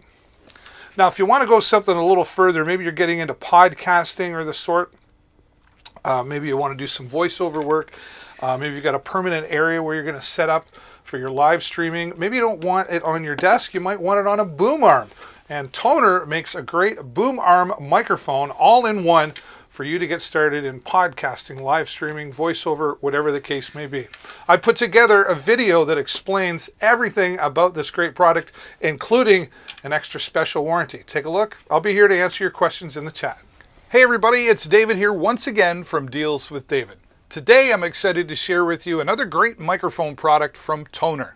A: Now, if you want to go something a little further, maybe you're getting into podcasting or the sort, maybe you want to do some voiceover work, maybe you've got a permanent area where you're going to set up for your live streaming. Maybe you don't want it on your desk, you might want it on a boom arm. And Tonor makes a great boom arm microphone all in one for you to get started in podcasting, live streaming, voiceover, whatever the case may be. I put together a video that explains everything about this great product, including an extra special warranty. Take a look. I'll be here to answer your questions in the chat. Hey everybody, it's David here once again from Deals with David. Today I'm excited to share with you another great microphone product from Tonor.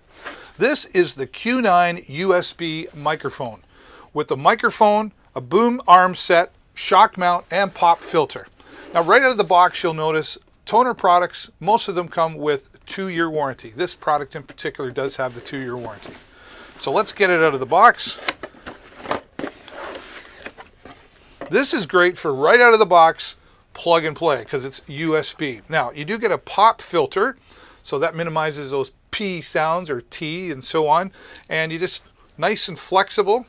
A: This is the Q9 USB microphone with the microphone, a boom arm set, shock mount, and pop filter. Now, right out of the box, you'll notice Tonor products, most of them come with 2-year warranty. This product in particular does have the 2-year warranty. So let's get it out of the box. This is great for right out of the box, plug and play, because it's USB. Now, you do get a pop filter, so that minimizes those P sounds or T and so on. And you just, nice and flexible,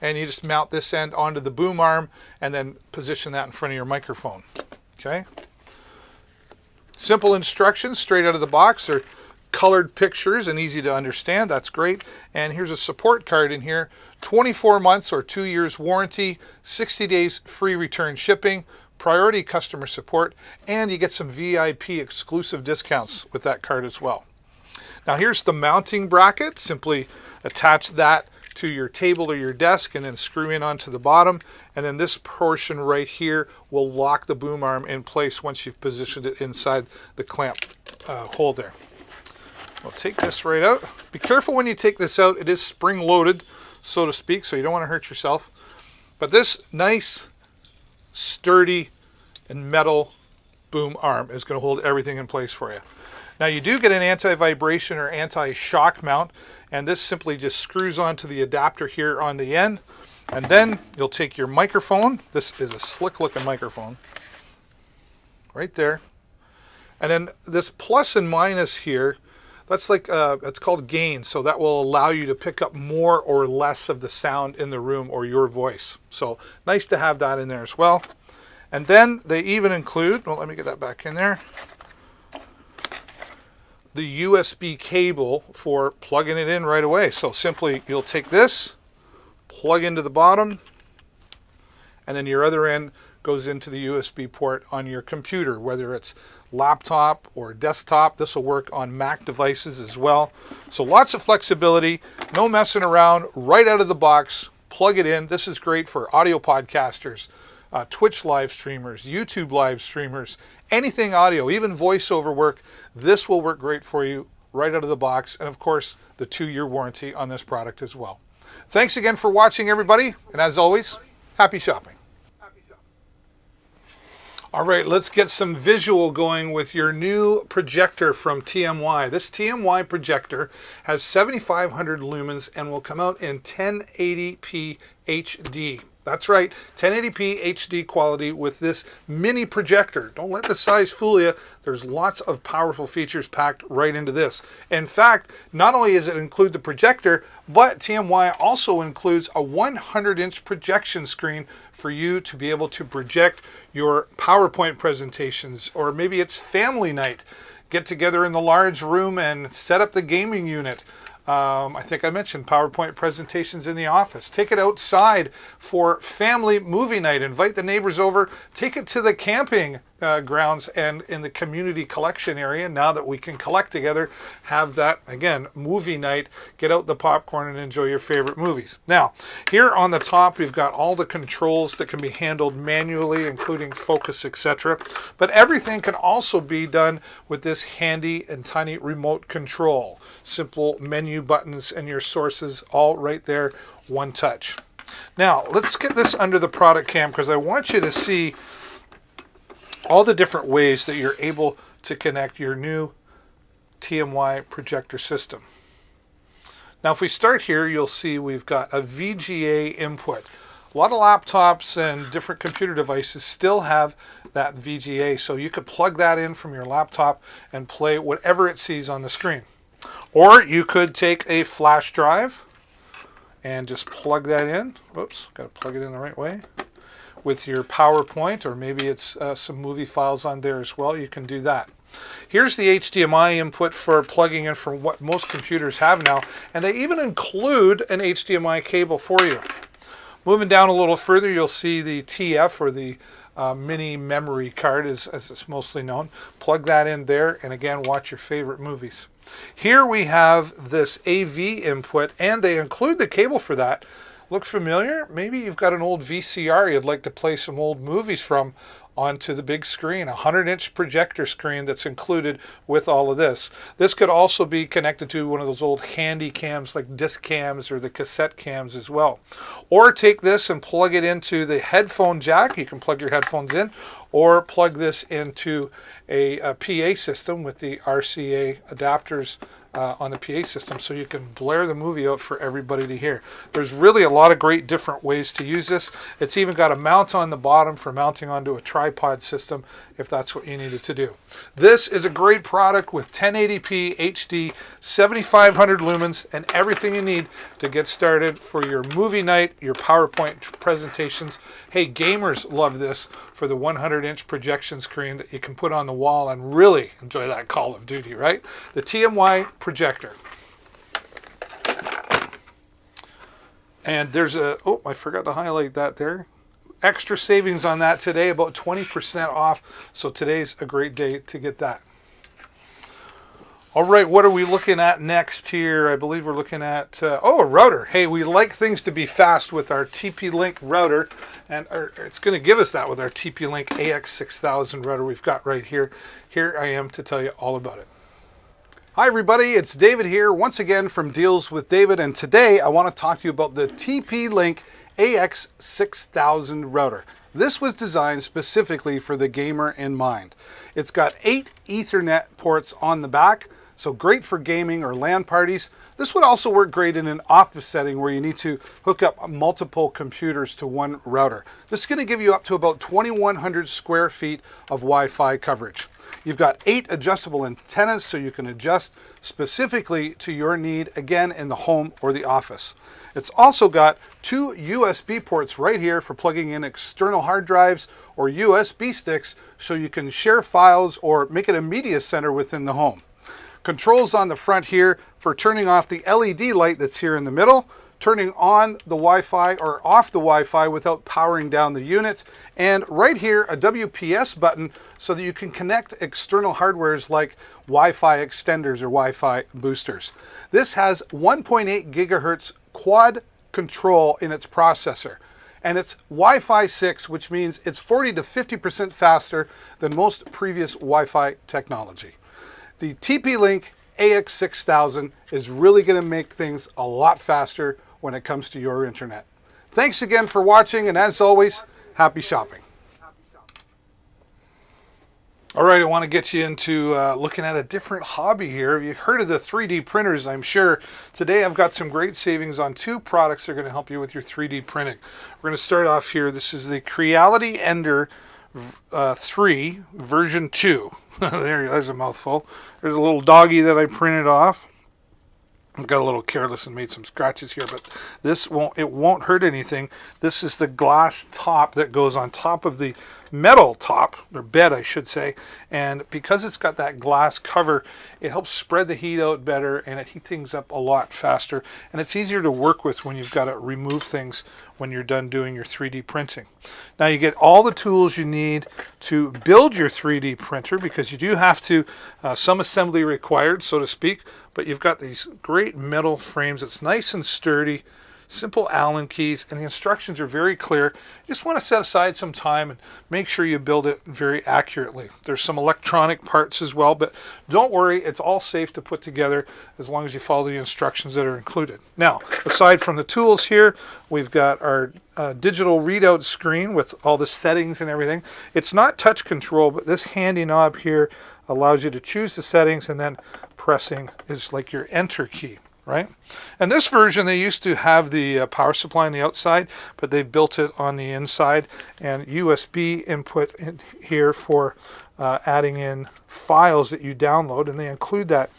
A: and you just mount this end onto the boom arm and then position that in front of your microphone. Okay? Simple instructions straight out of the box. They're colored pictures and easy to understand. That's great. And here's a support card in here. 24 months or 2 years warranty, 60 days free return shipping, priority customer support, and you get some VIP exclusive discounts with that card as well. Now here's the mounting bracket. Simply attach that to your table or your desk and then screw in onto the bottom. And then this portion right here will lock the boom arm in place once you've positioned it inside the clamp hole there. We'll take this right out. Be careful when you take this out. It is spring loaded, so to speak, so you don't want to hurt yourself. But this nice, sturdy, and metal boom arm is going to hold everything in place for you. Now you do get an anti-vibration or anti-shock mount, and this simply just screws onto the adapter here on the end. And then you'll take your microphone. This is a slick looking microphone. Right there. And then this plus and minus here, that's like, it's called gain. So that will allow you to pick up more or less of the sound in the room or your voice. So nice to have that in there as well. And then they even include, well, let me get that back in there, the USB cable for plugging it in right away. So simply you'll take this, plug into the bottom, and then your other end goes into the USB port on your computer, whether it's laptop or desktop. This will work on Mac devices as well. So lots of flexibility, no messing around, right out of the box, plug it in. This is great for audio podcasters, Twitch live streamers, YouTube live streamers, anything audio, even voiceover work. This will work great for you right out of the box. And of course, the 2-year warranty on this product as well. Thanks again for watching, everybody. And as always, happy shopping. All right, let's get some visual going with your new projector from TMY. This TMY projector has 7,500 lumens and will come out in 1080p HD. That's right, 1080p HD quality with this mini projector. Don't let the size fool you. There's lots of powerful features packed right into this. In fact, not only does it include the projector, but TMY also includes a 100-inch projection screen for you to be able to project your PowerPoint presentations, or maybe it's family night. Get together in the large room and set up the gaming unit. I think I mentioned PowerPoint presentations in the office. Take it outside for family movie night. Invite the neighbors over. Take it to the camping grounds and in the community collection area. Now that we can collect together, have that, again, movie night. Get out the popcorn and enjoy your favorite movies. Now, here on the top, we've got all the controls that can be handled manually, including focus, etc. But everything can also be done with this handy and tiny remote control. Simple menu buttons and your sources all right there, one touch. Now, let's get this under the product cam because I want you to see all the different ways that you're able to connect your new TMY projector system. Now, if we start here, you'll see we've got a VGA input. A lot of laptops and different computer devices still have that VGA, so you could plug that in from your laptop and play whatever it sees on the screen. Or you could take a flash drive and just plug that in. Whoops, got to plug it in the right way. With your PowerPoint, or maybe it's some movie files on there as well, you can do that. Here's the HDMI input for plugging in from what most computers have now, and they even include an HDMI cable for you. Moving down a little further, you'll see the TF, or the mini memory card as it's mostly known. Plug that in there, and again, watch your favorite movies. Here we have this AV input, and they include the cable for that. Look familiar? Maybe you've got an old VCR you'd like to play some old movies from onto the big screen, a 100-inch projector screen that's included with all of this. This could also be connected to one of those old handy cams like disc cams or the cassette cams as well. Or take this and plug it into the headphone jack. You can plug your headphones in, or plug this into a PA system with the RCA adapters on the PA system, so you can blare the movie out for everybody to hear. There's really a lot of great different ways to use this. It's even got a mount on the bottom for mounting onto a tripod system if that's what you needed to do. This is a great product with 1080p HD, 7,500 lumens, and everything you need to get started for your movie night, your PowerPoint presentations. Hey, gamers love this for the 100-inch projection screen that you can put on the wall and really enjoy that Call of Duty, right? The TMY projector. And there's a, oh, I forgot to highlight that there. Extra savings on that today, about 20% off. So today's a great day to get that. All right, what are we looking at next here? I believe we're looking at, a router. Hey, we like things to be fast with our TP-Link router, and it's going to give us that with our TP-Link AX6000 router we've got right here. Here I am to tell you all about it. Hi everybody, it's David here once again from Deals with David, and today I want to talk to you about the TP-Link AX6000 router. This was designed specifically for the gamer in mind. It's got 8 Ethernet ports on the back, so great for gaming or LAN parties. This would also work great in an office setting where you need to hook up multiple computers to one router. This is going to give you up to about 2,100 square feet of Wi-Fi coverage. You've got 8 adjustable antennas so you can adjust specifically to your need, again, in the home or the office. It's also got 2 USB ports right here for plugging in external hard drives or USB sticks so you can share files or make it a media center within the home. Controls on the front here for turning off the LED light that's here in the middle, turning on the Wi-Fi or off the Wi-Fi without powering down the unit, and right here a WPS button so that you can connect external hardwares like Wi-Fi extenders or Wi-Fi boosters. This has 1.8 gigahertz quad control in its processor, and it's Wi-Fi 6, which means it's 40 to 50% faster than most previous Wi-Fi technology. The TP-Link AX6000 is really going to make things a lot faster when it comes to your internet. Thanks again for watching, and as always, happy shopping. All right, I want to get you into looking at a different hobby here. You've heard of the 3D printers, I'm sure. Today I've got some great savings on 2 products that are going to help you with your 3D printing. We're going to start off here. This is the Creality Ender 3 version 2. There's a mouthful. There's a little doggy that I printed off. I got a little careless and made some scratches here, but it won't hurt anything. This is the glass top that goes on top of the metal top, or bed I should say, and because it's got that glass cover, it helps spread the heat out better and it heats things up a lot faster, and it's easier to work with when you've got to remove things when you're done doing your 3D printing. Now you get all the tools you need to build your 3D printer, because you do have to, some assembly required, so to speak, but you've got these great metal frames. It's nice and sturdy, simple Allen keys, and the instructions are very clear. You just want to set aside some time and make sure you build it very accurately. There's some electronic parts as well, but don't worry, it's all safe to put together as long as you follow the instructions that are included. Now, aside from the tools here, we've got our digital readout screen with all the settings and everything. It's not touch control, but this handy knob here allows you to choose the settings, and then pressing is like your enter key, right? And this version, they used to have the power supply on the outside, but they've built it on the inside, and USB input in here for adding in files that you download, and they include that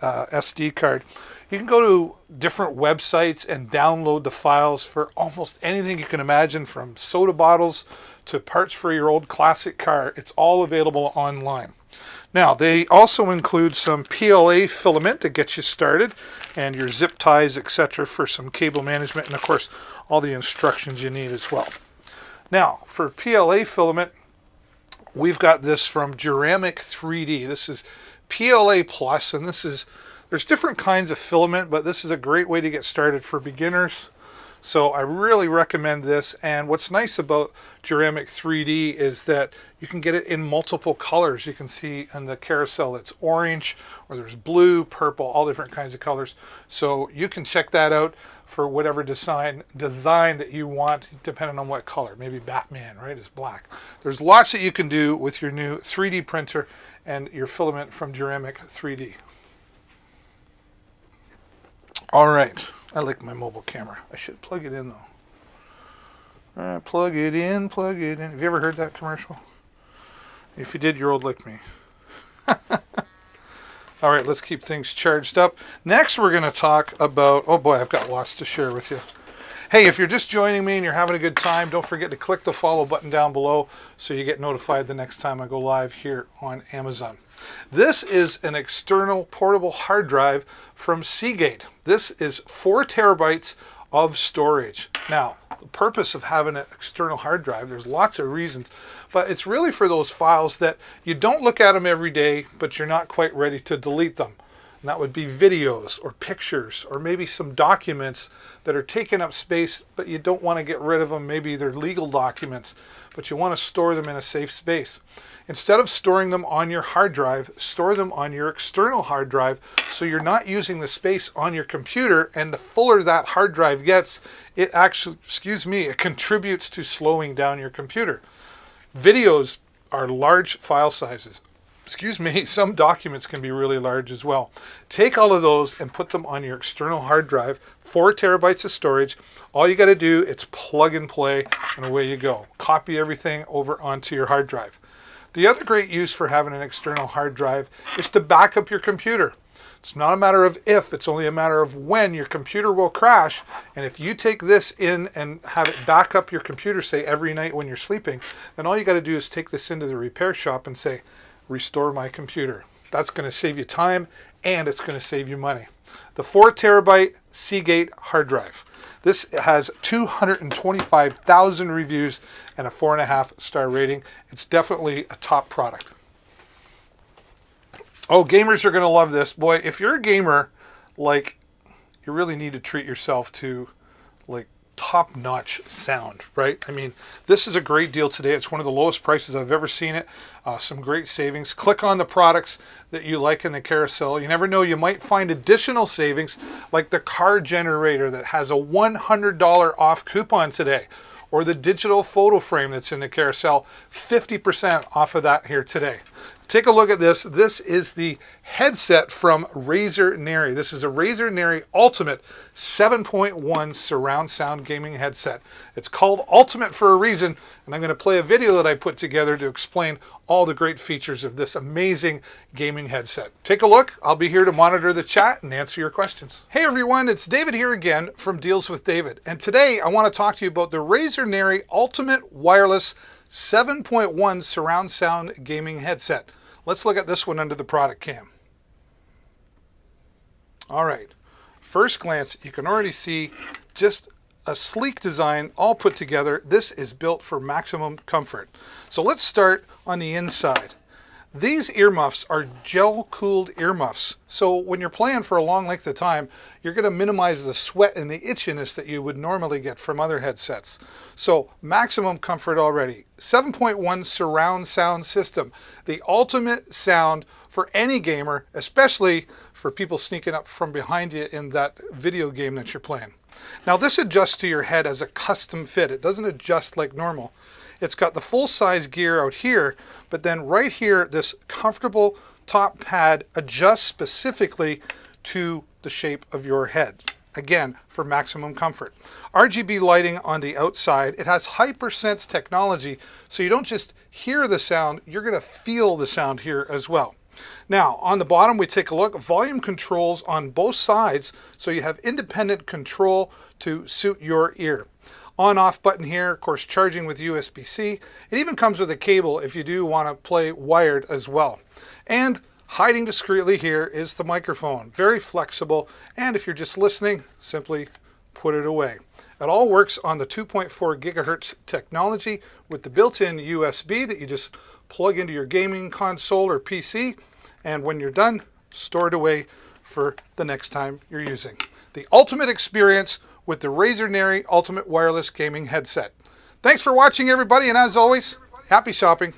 A: SD card. You can go to different websites and download the files for almost anything you can imagine, from soda bottles to parts for your old classic car. It's all available online. Now, they also include some PLA filament to get you started, and your zip ties, etc., for some cable management, and of course all the instructions you need as well. Now, for PLA filament, we've got this from Duramic 3D. This is PLA Plus, and there's different kinds of filament, but this is a great way to get started for beginners. So I really recommend this, and what's nice about Duramic 3D is that you can get it in multiple colors. You can see on the carousel it's orange, or there's blue, purple, all different kinds of colors. So you can check that out for whatever design that you want, depending on what color. Maybe Batman, right, is black. There's lots that you can do with your new 3D printer and your filament from Duramic 3D. All right. I like my mobile camera. I should plug it in though. All right, plug it in, plug it in. Have you ever heard that commercial? If you did, you're old like me. All right, let's keep things charged up. Next, we're going to talk about, oh boy, I've got lots to share with you. Hey, if you're just joining me and you're having a good time, don't forget to click the follow button down below so you get notified the next time I go live here on Amazon. This is an external portable hard drive from Seagate. This is 4 terabytes of storage. Now, the purpose of having an external hard drive, there's lots of reasons, but it's really for those files that you don't look at them every day, but you're not quite ready to delete them. And that would be videos or pictures or maybe some documents that are taking up space, but you don't want to get rid of them. Maybe they're legal documents, but you want to store them in a safe space. Instead of storing them on your hard drive, store them on your external hard drive so you're not using the space on your computer, and the fuller that hard drive gets, it actually, it contributes to slowing down your computer. Videos are large file sizes. Some documents can be really large as well. Take all of those and put them on your external hard drive, 4 terabytes of storage. All you got to do is plug and play, and away you go. Copy everything over onto your hard drive. The other great use for having an external hard drive is to back up your computer. It's not a matter of if, it's only a matter of when your computer will crash. And if you take this in and have it back up your computer, say every night when you're sleeping, then all you got to do is take this into the repair shop and say, restore my computer. That's going to save you time and it's going to save you money. The 4 terabyte Seagate hard drive. This has 225,000 reviews and a 4.5 star rating. It's definitely a top product. Oh, gamers are going to love this. Boy, if you're a gamer, like, you really need to treat yourself to like top-notch sound, right? I mean, this is a great deal today. It's one of the lowest prices I've ever seen it. Some great savings. Click on the products that you like in the carousel. You never know, you might find additional savings, like the car generator that has a $100 off coupon today, or the digital photo frame that's in the carousel, 50% off of that here today. Take a look at this. This is the headset from Razer Nary. This is a Razer Nary Ultimate 7.1 surround sound gaming headset. It's called Ultimate for a reason, and I'm going to play a video that I put together to explain all the great features of this amazing gaming headset. Take a look. I'll be here to monitor the chat and answer your questions. Hey everyone, it's David here again from Deals with David, and today I want to talk to you about the Razer Nary Ultimate Wireless 7.1 surround sound gaming headset. Let's look at this one under the product cam. All right, first glance, you can already see just a sleek design all put together. This is built for maximum comfort. So let's start on the inside. These earmuffs are gel-cooled earmuffs. So when you're playing for a long length of time, you're going to minimize the sweat and the itchiness that you would normally get from other headsets. So maximum comfort already. 7.1 surround sound system. The ultimate sound for any gamer, especially for people sneaking up from behind you in that video game that you're playing. Now this adjusts to your head as a custom fit. It doesn't adjust like normal. It's got the full-size gear out here, but then right here, this comfortable top pad adjusts specifically to the shape of your head. Again, for maximum comfort. RGB lighting on the outside. It has HyperSense technology, so you don't just hear the sound, you're going to feel the sound here as well. Now, on the bottom, we take a look. Volume controls on both sides, so you have independent control to suit your ear. On-off button here, of course, charging with USB-C. It even comes with a cable if you do want to play wired as well. And hiding discreetly here is the microphone. Very flexible, and if you're just listening, simply put it away. It all works on the 2.4 gigahertz technology with the built-in USB that you just plug into your gaming console or PC, and when you're done, store it away for the next time you're using. The ultimate experience with the Razer Nary Ultimate Wireless Gaming Headset. Thanks for watching, everybody, and as always, happy shopping.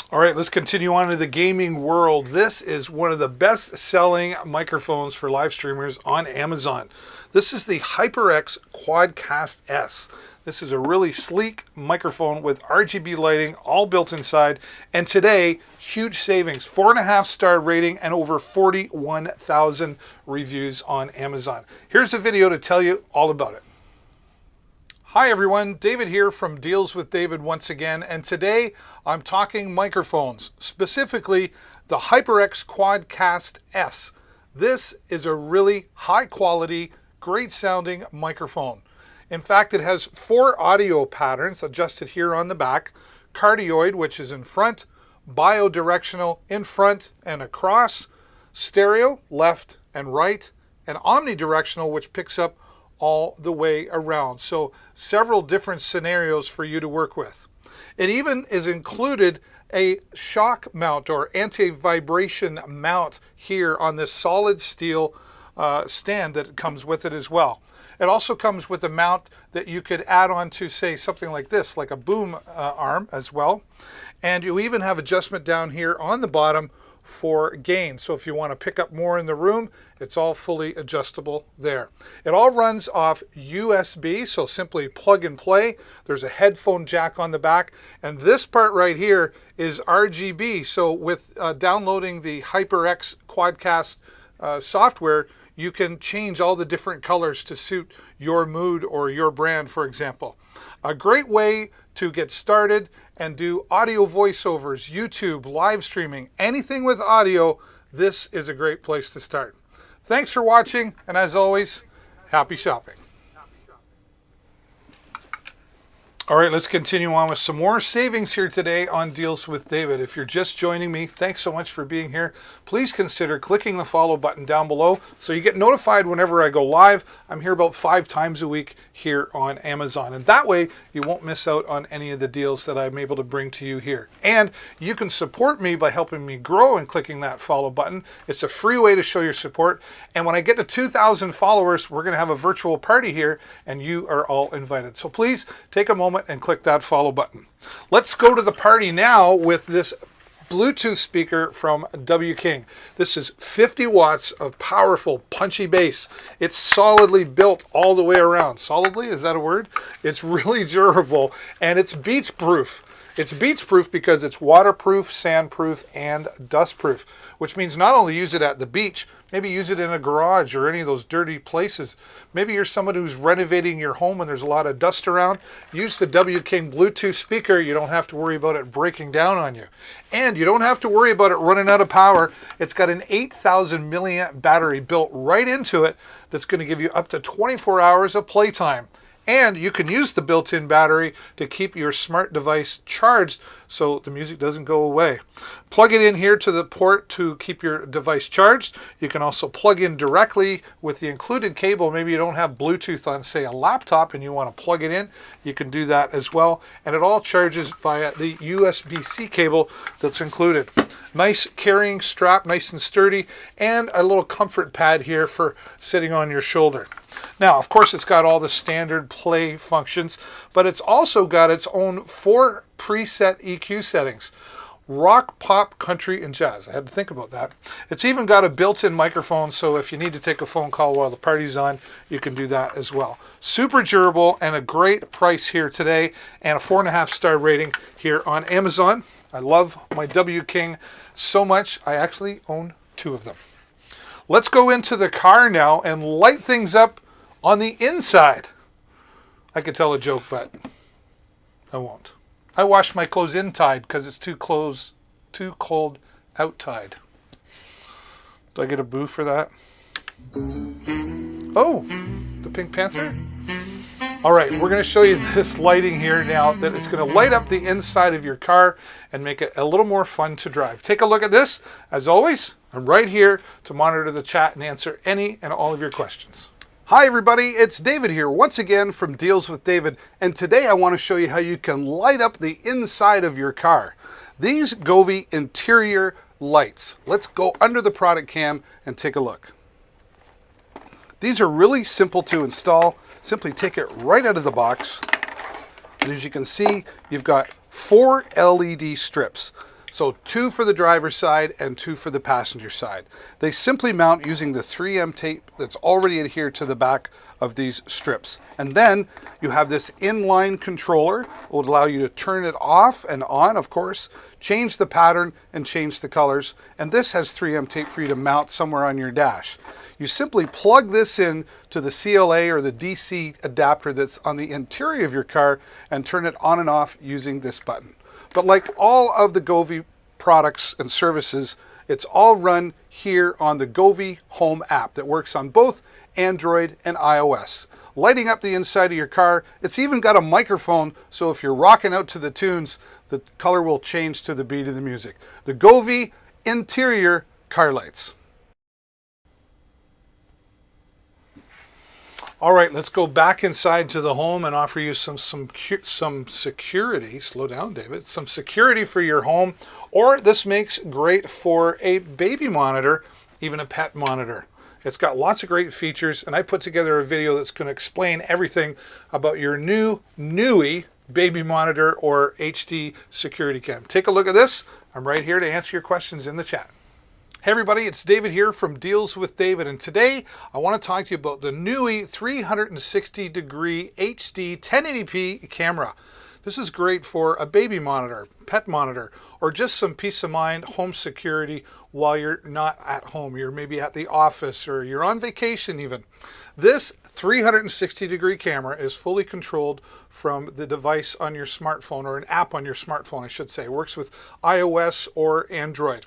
A: All right, let's continue on to the gaming world. This is one of the best-selling microphones for live streamers on Amazon. This is the HyperX Quadcast S. This is a really sleek microphone with RGB lighting all built inside. And today, huge savings, 4.5 star rating and over 41,000 reviews on Amazon. Here's a video to tell you all about it. Hi everyone, David here from Deals with David once again. And today I'm talking microphones, specifically the HyperX Quadcast S. This is a really high quality, great sounding microphone. In fact, it has 4 audio patterns adjusted here on the back. Cardioid, which is in front, bidirectional in front and across, stereo, left and right, and omnidirectional, which picks up all the way around. So several different scenarios for you to work with. It even is included a shock mount or anti-vibration mount here on this solid steel stand that comes with it as well. It also comes with a mount that you could add on to, say, something like this, like a boom arm as well. And you even have adjustment down here on the bottom for gain. So if you want to pick up more in the room, it's all fully adjustable there. It all runs off USB, so simply plug and play. There's a headphone jack on the back, and this part right here is RGB. So with downloading the HyperX Quadcast software, you can change all the different colors to suit your mood or your brand, for example. A great way to get started and do audio voiceovers, YouTube, live streaming, anything with audio, this is a great place to start. Thanks for watching, and as always, happy shopping. All right, let's continue on with some more savings here today on Deals with David. If you're just joining me, thanks so much for being here. Please consider clicking the follow button down below so you get notified whenever I go live. I'm here about 5 times a week here on Amazon, and that way you won't miss out on any of the deals that I'm able to bring to you here. And you can support me by helping me grow and clicking that follow button. It's a free way to show your support. And when I get to 2,000 followers, we're going to have a virtual party here, and you are all invited. So please take a moment and click that follow button. Let's go to the party now with this Bluetooth speaker from WKing. This is 50 watts of powerful, punchy bass. It's solidly built all the way around. Solidly, is that a word? It's really durable, and it's Beats proof. It's Beats proof because it's waterproof, sandproof, and dustproof, which means not only use it at the beach, maybe use it in a garage or any of those dirty places. Maybe you're someone who's renovating your home and there's a lot of dust around. Use the WKing Bluetooth speaker. You don't have to worry about it breaking down on you. And you don't have to worry about it running out of power. It's got an 8,000 milliamp battery built right into it that's going to give you up to 24 hours of playtime. And you can use the built-in battery to keep your smart device charged so the music doesn't go away. Plug it in here to the port to keep your device charged. You can also plug in directly with the included cable. Maybe you don't have Bluetooth on, say, a laptop and you want to plug it in. You can do that as well. And it all charges via the USB-C cable that's included. Nice carrying strap, nice and sturdy, and a little comfort pad here for sitting on your shoulder. Now, of course, it's got all the standard play functions, but it's also got its own 4 preset EQ settings. Rock, pop, country, and jazz. I had to think about that. It's even got a built-in microphone, so if you need to take a phone call while the party's on, you can do that as well. Super durable and a great price here today, and a 4.5-star rating here on Amazon. I love my WKing so much, I actually own 2 of them. Let's go into the car now and light things up on the inside. I could tell a joke, but I won't. I wash my clothes in-tide because it's too cold out-tide. Do I get a boo for that? Oh, the Pink Panther? All right, we're going to show you this lighting here now that it's going to light up the inside of your car and make it a little more fun to drive. Take a look at this. As always, I'm right here to monitor the chat and answer any and all of your questions. Hi everybody, it's David here once again from Deals with David, and today I want to show you how you can light up the inside of your car. These Govee interior lights. Let's go under the product cam and take a look. These are really simple to install. Simply take it right out of the box, and as you can see, you've got 4 LED strips. So 2 for the driver's side and 2 for the passenger side. They simply mount using the 3M tape that's already adhered to the back of these strips. And then you have this inline controller. It will allow you to turn it off and on, of course, change the pattern and change the colors. And this has 3M tape for you to mount somewhere on your dash. You simply plug this in to the CLA or the DC adapter that's on the interior of your car and turn it on and off using this button. But like all of the Govee products and services, it's all run here on the Govee Home app that works on both Android and iOS. Lighting up the inside of your car, it's even got a microphone, so if you're rocking out to the tunes, the color will change to the beat of the music. The Govee interior car lights. All right, let's go back inside to the home and offer you some security. Slow down, David. Some security for your home, or this makes great for a baby monitor, even a pet monitor. It's got lots of great features, and I put together a video that's going to explain everything about your new Newie baby monitor or HD security cam. Take a look at this. I'm right here to answer your questions in the chat. Hey everybody, it's David here from Deals with David, and today I want to talk to you about the Newie 360 degree HD 1080p camera. This is great for a baby monitor, pet monitor, or just some peace of mind home security while you're not at home. You're maybe at the office or you're on vacation even. This 360 degree camera is fully controlled from the device on your smartphone, or an app on your smartphone, I should say. It works with iOS or Android.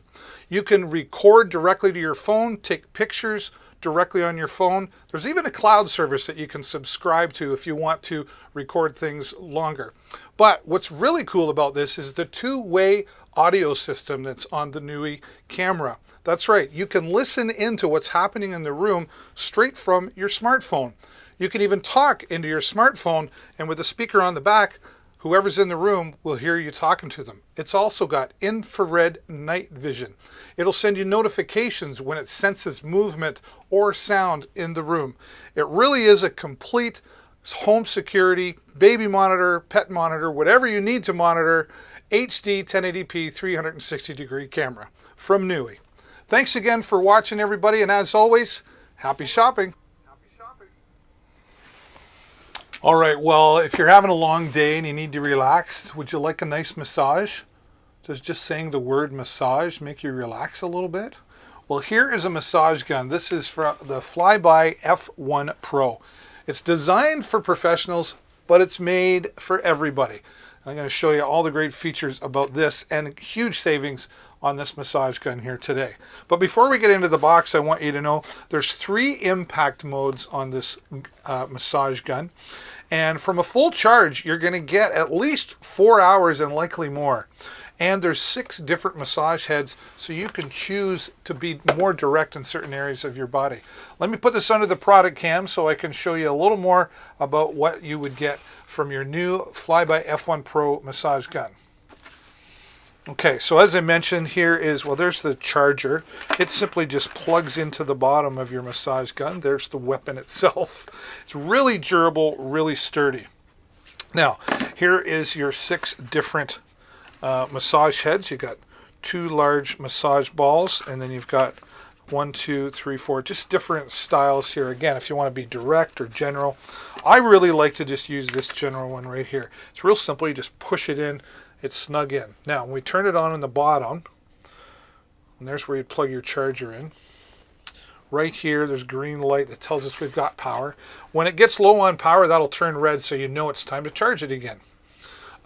A: You can record directly to your phone, take pictures directly on your phone. There's even a cloud service that you can subscribe to if you want to record things longer. But what's really cool about this is the two-way audio system that's on the Newie camera. That's right, you can listen into what's happening in the room straight from your smartphone. You can even talk into your smartphone, and with the speaker on the back, whoever's in the room will hear you talking to them. It's also got infrared night vision. It'll send you notifications when it senses movement or sound in the room. It really is a complete home security, baby monitor, pet monitor, whatever you need to monitor, HD 1080p 360 degree camera from Newie. Thanks again for watching, everybody, and as always, happy shopping. All right, well, if you're having a long day and you need to relax, would you like a nice massage? Does just saying the word massage make you relax a little bit? Well, here is a massage gun. This is from the Flyby F1 Pro. It's designed for professionals, but it's made for everybody. I'm going to show you all the great features about this and huge savings on this massage gun here today. But before we get into the box, I want you to know there's 3 impact modes on this massage gun. And from a full charge, you're going to get at least 4 hours and likely more. And there's 6 different massage heads, so you can choose to be more direct in certain areas of your body. Let me put this under the product cam so I can show you a little more about what you would get from your new Flyby F1 Pro massage gun. Okay, so as I mentioned, here is, well, there's the charger. It simply just plugs into the bottom of your massage gun. There's the weapon itself. It's really durable, really sturdy. Now, here is your 6 different massage heads. You've got 2 large massage balls, and then you've got 1, 2, 3, 4, just different styles here. Again, if you want to be direct or general, I really like to just use this general one right here. It's real simple. You just push it in. It's snug in. Now, when we turn it on the bottom, and there's where you plug your charger in. Right here, there's green light that tells us we've got power. When it gets low on power, that'll turn red, so you know it's time to charge it again.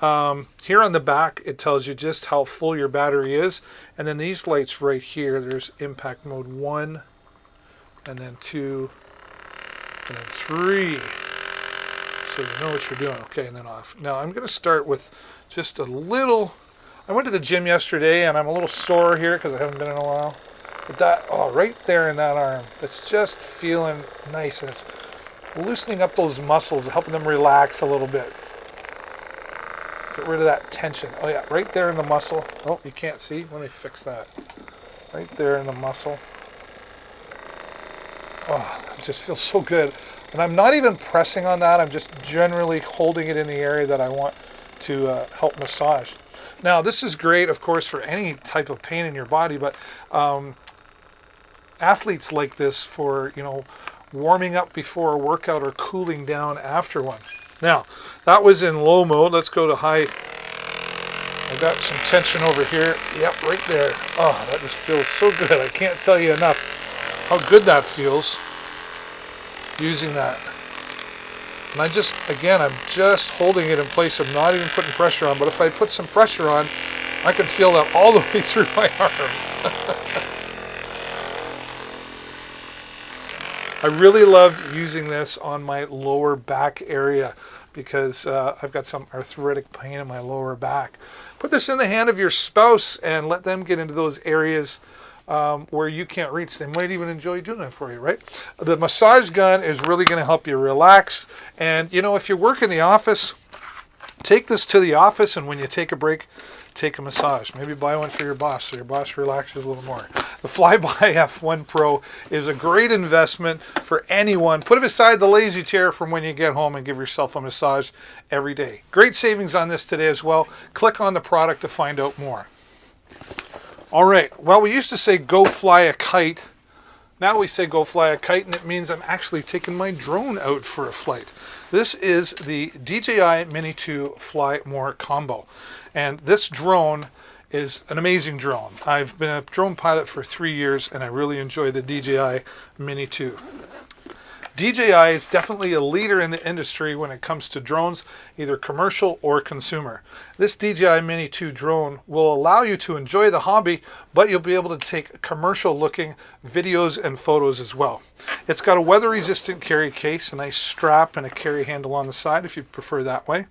A: Here on the back, it tells you just how full your battery is. And then these lights right here, there's impact mode 1, and then 2, and then 3. So you know what you're doing. Okay, and then off. Now I'm going to start with just a little. I went to the gym yesterday and I'm a little sore here because I haven't been in a while. But that, oh, right there in that arm, that's just feeling nice, and it's loosening up those muscles, helping them relax a little bit. Get rid of that tension. Oh yeah, right there in the muscle. Oh, you can't see? Let me fix that. Right there in the muscle. Oh, it just feels so good. And I'm not even pressing on that. I'm just generally holding it in the area that I want to help massage. Now, this is great, of course, for any type of pain in your body, but athletes like this for, you know, warming up before a workout or cooling down after one. Now, that was in low mode. Let's go to high. I got some tension over here. Yep, right there. Oh, that just feels so good. I can't tell you enough how good that feels using that. And I just, again, I'm just holding it in place. I'm not even putting pressure on, but if I put some pressure on, I can feel that all the way through my arm. I really love using this on my lower back area because I've got some arthritic pain in my lower back. Put this in the hand of your spouse and let them get into those areas where you can't reach. They might even enjoy doing it for you, right? The massage gun is really going to help you relax. And, you know, if you work in the office, take this to the office, and when you take a break, take a massage. Maybe buy one for your boss so your boss relaxes a little more. The Flyby F1 Pro is a great investment for anyone. Put it beside the lazy chair from when you get home and give yourself a massage every day. Great savings on this today as well. Click on the product to find out more. All right. Well, we used to say go fly a kite. Now we say go fly a kite, and it means I'm actually taking my drone out for a flight. This is the DJI Mini 2 Fly More Combo. And this drone is an amazing drone. I've been a drone pilot for 3 years, and I really enjoy the DJI Mini 2. DJI is definitely a leader in the industry when it comes to drones, either commercial or consumer. This DJI Mini 2 drone will allow you to enjoy the hobby, but you'll be able to take commercial looking videos and photos as well. It's got a weather resistant carry case, a nice strap, and a carry handle on the side if you prefer that way.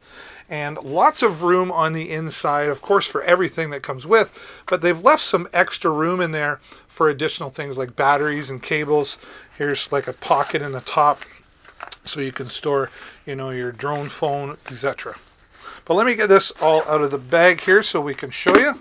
A: And lots of room on the inside, of course, for everything that comes with, but they've left some extra room in there for additional things like batteries and cables. Here's like a pocket in the top so you can store, you know, your drone phone, etc. But let me get this all out of the bag here so we can show you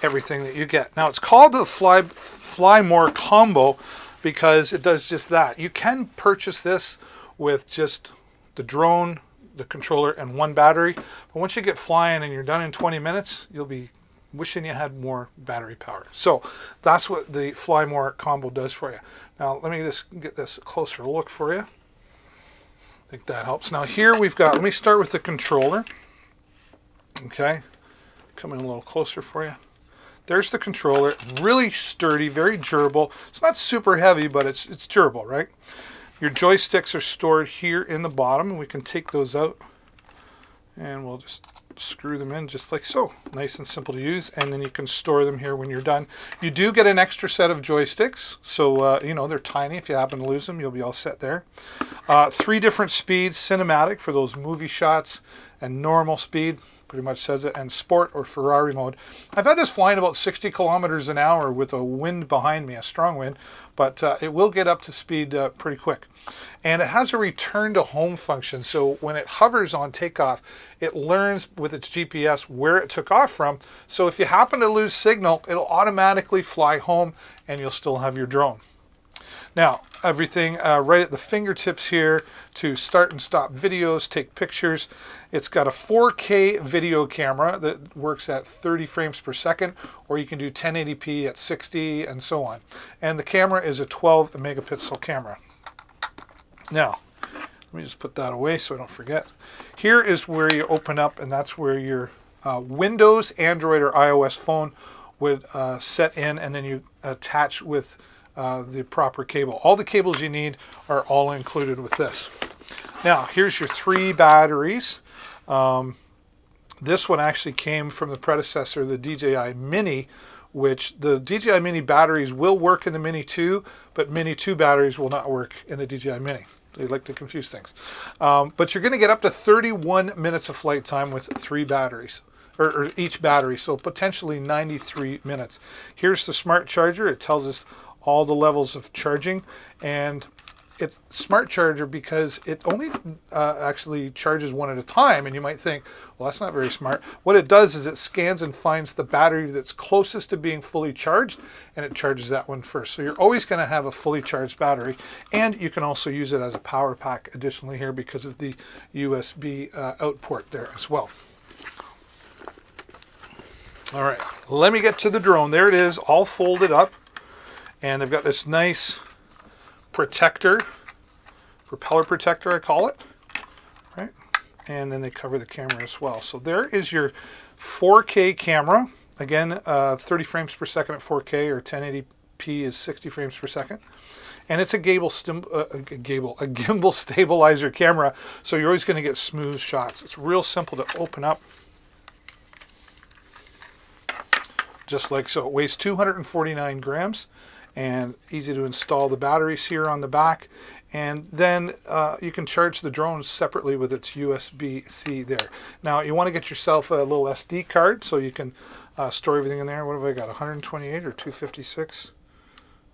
A: everything that you get. Now, it's called the Fly More Combo because it does just that. You can purchase this with just the drone, the controller, and one battery. But once you get flying and you're done in 20 minutes, you'll be wishing you had more battery power. So that's what the Fly More Combo does for you. Now, let me just get this closer look for you. I think that helps. Now here we've got, let me start with the controller. Okay, coming a little closer for you. There's the controller, really sturdy, very durable. It's not super heavy, but it's durable, right? Your joysticks are stored here in the bottom, and we can take those out, and we'll just screw them in just like so. Nice and simple to use, and then you can store them here when you're done. You do get an extra set of joysticks, so you know, they're tiny. If you happen to lose them, you'll be all set there. 3 different speeds: cinematic for those movie shots, and normal speed, pretty much says it, and sport or Ferrari mode. I've had this flying about 60 kilometers an hour with a wind behind me, a strong wind, but it will get up to speed pretty quick. And it has a return to home function, so when it hovers on takeoff, it learns with its GPS where it took off from. So if you happen to lose signal, it'll automatically fly home and you'll still have your drone. Now, everything right at the fingertips here to start and stop videos, take pictures. It's got a 4K video camera that works at 30 frames per second, or you can do 1080p at 60 and so on. And the camera is a 12 megapixel camera. Now, let me just put that away so I don't forget. Here is where you open up, and that's where your Windows, Android, or iOS phone would set in, and then you attach with the proper cable. All the cables you need are all included with this. Now, here's your 3 batteries. This one actually came from the predecessor, the DJI Mini, which the DJI Mini batteries will work in the Mini 2, but Mini 2 batteries will not work in the DJI Mini. They like to confuse things. But you're going to get up to 31 minutes of flight time with 3 batteries, or each battery, so potentially 93 minutes. Here's the smart charger. It tells us all the levels of charging, and it's smart charger because it only actually charges one at a time, and you might think, well, that's not very smart. What it does is it scans and finds the battery that's closest to being fully charged, and it charges that one first. So you're always going to have a fully charged battery, and you can also use it as a power pack additionally here because of the USB out port there as well. All right, let me get to the drone. There it is, all folded up, and they've got this nice protector, propeller protector I call it, right? And then they cover the camera as well. So there is your 4K camera. Again, 30 frames per second at 4K, or 1080p is 60 frames per second. And it's a gimbal stabilizer camera, so you're always going to get smooth shots. It's real simple to open up, just like so. It weighs 249 grams. And easy to install. The batteries here on the back, and then you can charge the drone separately with its USB-C there. Now you want to get yourself a little SD card so you can store everything in there. What have I got? 128 or 256?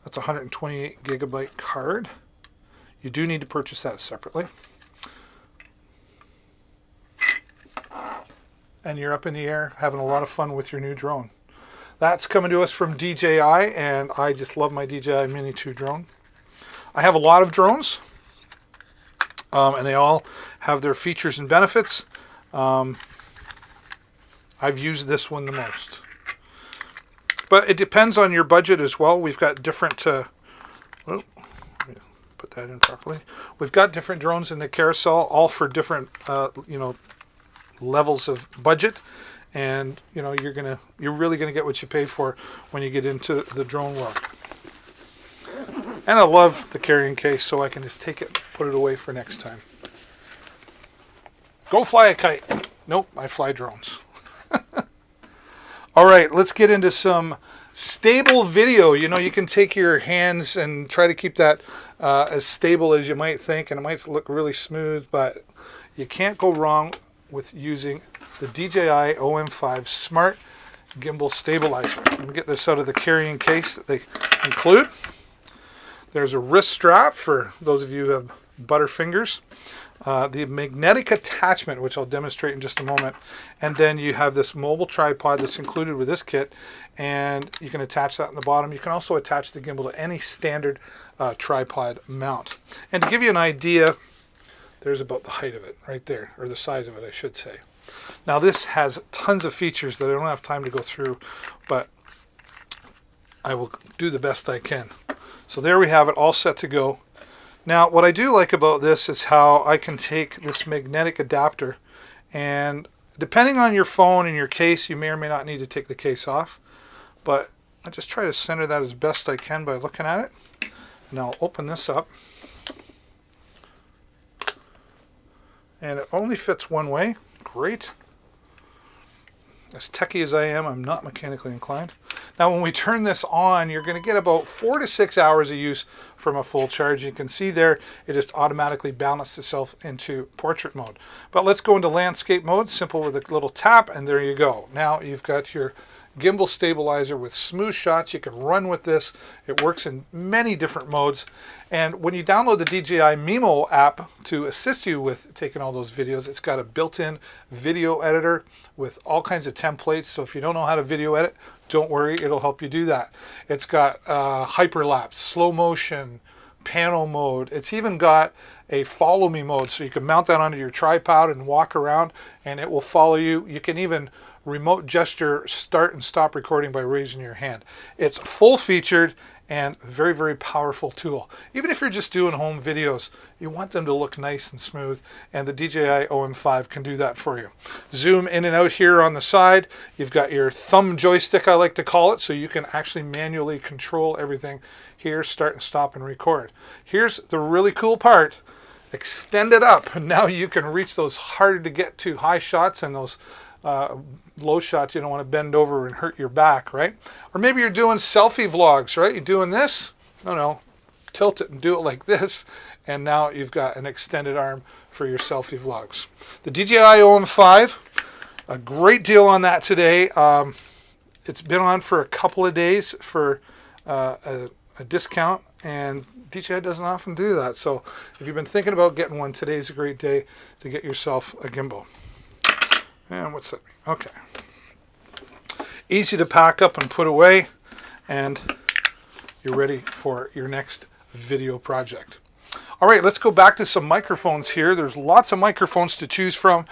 A: That's a 128 gigabyte card. You do need to purchase that separately. And you're up in the air having a lot of fun with your new drone. That's coming to us from DJI, and I just love my DJI Mini 2 drone. I have a lot of drones, and they all have their features and benefits. I've used this one the most. But it depends on your budget as well. We've got different... let me put that in properly. We've got different drones in the carousel, all for different, levels of budget, and you're really gonna get what you pay for when you get into the drone world. And I love the carrying case, so I can just take it, put it away for next time. Go fly a kite. Nope, I fly drones. All right, let's get into some stable video. You can take your hands and try to keep that as stable as you might think, and it might look really smooth, but you can't go wrong with using the DJI OM5 Smart Gimbal Stabilizer. Let me get this out of the carrying case that they include. There's a wrist strap for those of you who have butter fingers. The magnetic attachment, which I'll demonstrate in just a moment. And then you have this mobile tripod that's included with this kit, and you can attach that in the bottom. You can also attach the gimbal to any standard tripod mount. And to give you an idea, there's about the height of it right there, or the size of it, I should say. Now this has tons of features that I don't have time to go through, but I will do the best I can. So there we have it, all set to go. Now what I do like about this is how I can take this magnetic adapter, and depending on your phone and your case, you may or may not need to take the case off, but I just try to center that as best I can by looking at it. Now I'll open this up. And it only fits one way. Great. As techie as I am, I'm not mechanically inclined. Now when we turn this on, you're going to get about 4 to 6 hours of use from a full charge. You can see there, it just automatically balanced itself into portrait mode. But let's go into landscape mode, simple with a little tap, and there you go. Now you've got your gimbal stabilizer with smooth shots. You can run with this. It works in many different modes. And when you download the DJI Mimo app to assist you with taking all those videos, it's got a built-in video editor with all kinds of templates. So if you don't know how to video edit, don't worry, it'll help you do that. It's got hyperlapse, slow motion, panel mode. It's even got a follow me mode, so you can mount that onto your tripod and walk around and it will follow you. You can even remote gesture start and stop recording by raising your hand. It's full featured and very, very powerful tool. Even if you're just doing home videos, you want them to look nice and smooth, and the DJI OM5 can do that for you. Zoom in and out here on the side. You've got your thumb joystick, I like to call it, so you can actually manually control everything here, start and stop and record. Here's the really cool part. Extend it up, and now you can reach those harder to get to high shots and those low shots. You don't want to bend over and hurt your back, right? Or maybe you're doing selfie vlogs, right? You're doing this, no, tilt it and do it like this, and now you've got an extended arm for your selfie vlogs. The DJI OM5, a great deal on that today. It's been on for a couple of days for a discount, and DJI doesn't often do that. So if you've been thinking about getting one, today's a great day to get yourself a gimbal. And what's that? Okay. Easy to pack up and put away, and you're ready for your next video project. All right, let's go back to some microphones here. There's lots of microphones to choose from,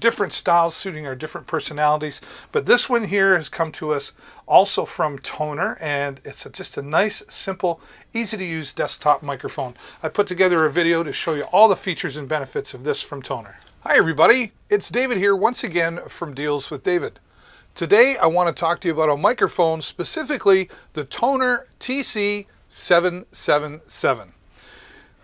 A: different styles suiting our different personalities. But this one here has come to us also from Tonor, and it's just a nice, simple, easy to use desktop microphone. I put together a video to show you all the features and benefits of this from Tonor. Hi everybody, it's David here once again from Deals with David. Today I want to talk to you about a microphone, specifically the Tonor TC777.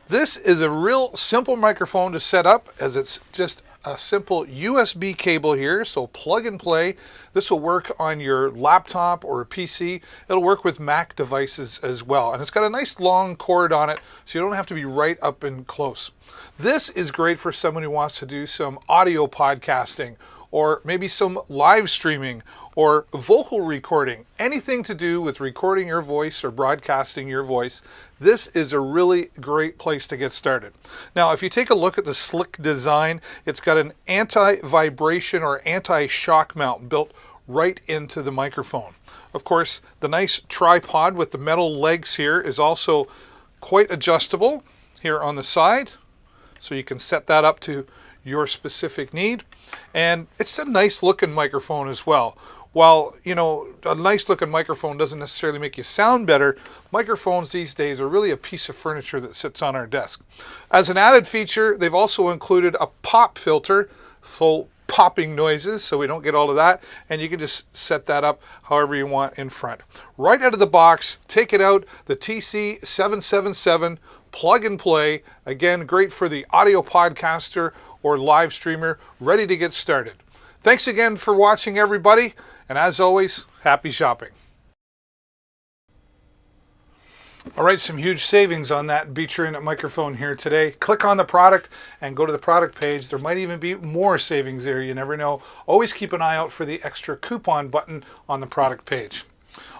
A: This is a real simple microphone to set up, as it's just a simple USB cable here, so plug and play. This will work on your laptop or a PC. It'll work with Mac devices as well, and it's got a nice long cord on it, so you don't have to be right up and close. This is great for someone who wants to do some audio podcasting, or maybe some live streaming or vocal recording, anything to do with recording your voice or broadcasting your voice, this is a really great place to get started. Now, if you take a look at the slick design, it's got an anti-vibration or anti-shock mount built right into the microphone. Of course, the nice tripod with the metal legs here is also quite adjustable here on the side, so you can set that up to your specific need. And it's a nice looking microphone as well. While, you know, a nice looking microphone doesn't necessarily make you sound better, microphones these days are really a piece of furniture that sits on our desk. As an added feature, they've also included a pop filter, full popping noises, so we don't get all of that, and you can just set that up however you want in front. Right out of the box, take it out, the TC777 plug and play. Again, great for the audio podcaster or live streamer, ready to get started. Thanks again for watching, everybody, and as always, happy shopping. All right, some huge savings on that Beecher Unit microphone here today. Click on the product and go to the product page. There might even be more savings there. You never know. Always keep an eye out for the extra coupon button on the product page.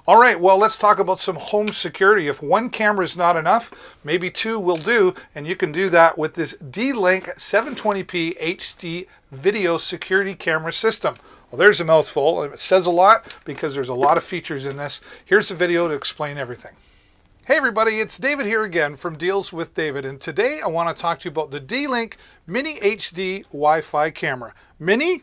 A: All right, well, let's talk about some home security. If one camera is not enough, maybe two will do, and you can do that with this D-Link 720p HD video security camera system. Well, there's a mouthful, and it says a lot because there's a lot of features in this. Here's the video to explain everything. Hey everybody, it's David here again from Deals with David, and today I want to talk to you about the D-Link Mini HD Wi-Fi camera. Mini?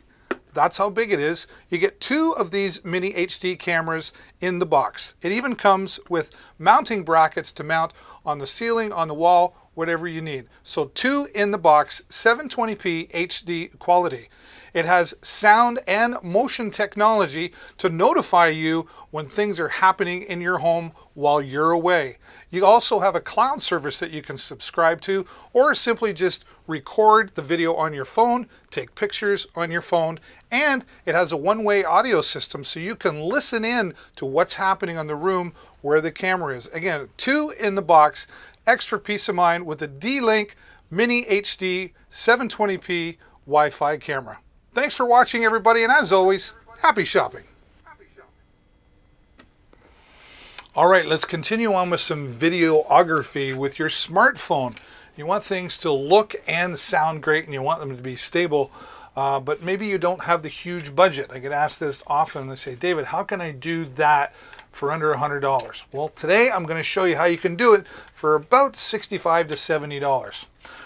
A: That's how big it is. You get two of these Mini HD cameras in the box. It even comes with mounting brackets to mount on the ceiling, on the wall, whatever you need. So two in the box, 720p HD quality. It has sound and motion technology to notify you when things are happening in your home while you're away. You also have a cloud service that you can subscribe to, or simply just record the video on your phone, take pictures on your phone, and it has a one-way audio system so you can listen in to what's happening on the room where the camera is. Again, two in the box, extra peace of mind with the D-Link Mini HD 720p Wi-Fi camera. Thanks for watching, everybody, and as always, happy shopping. All right, let's continue on with some videography with your smartphone. You want things to look and sound great, and you want them to be stable, but maybe you don't have the huge budget. I get asked this often. They say, David, how can I do that for under $100? Well, today I'm going to show you how you can do it for about $65 to $70.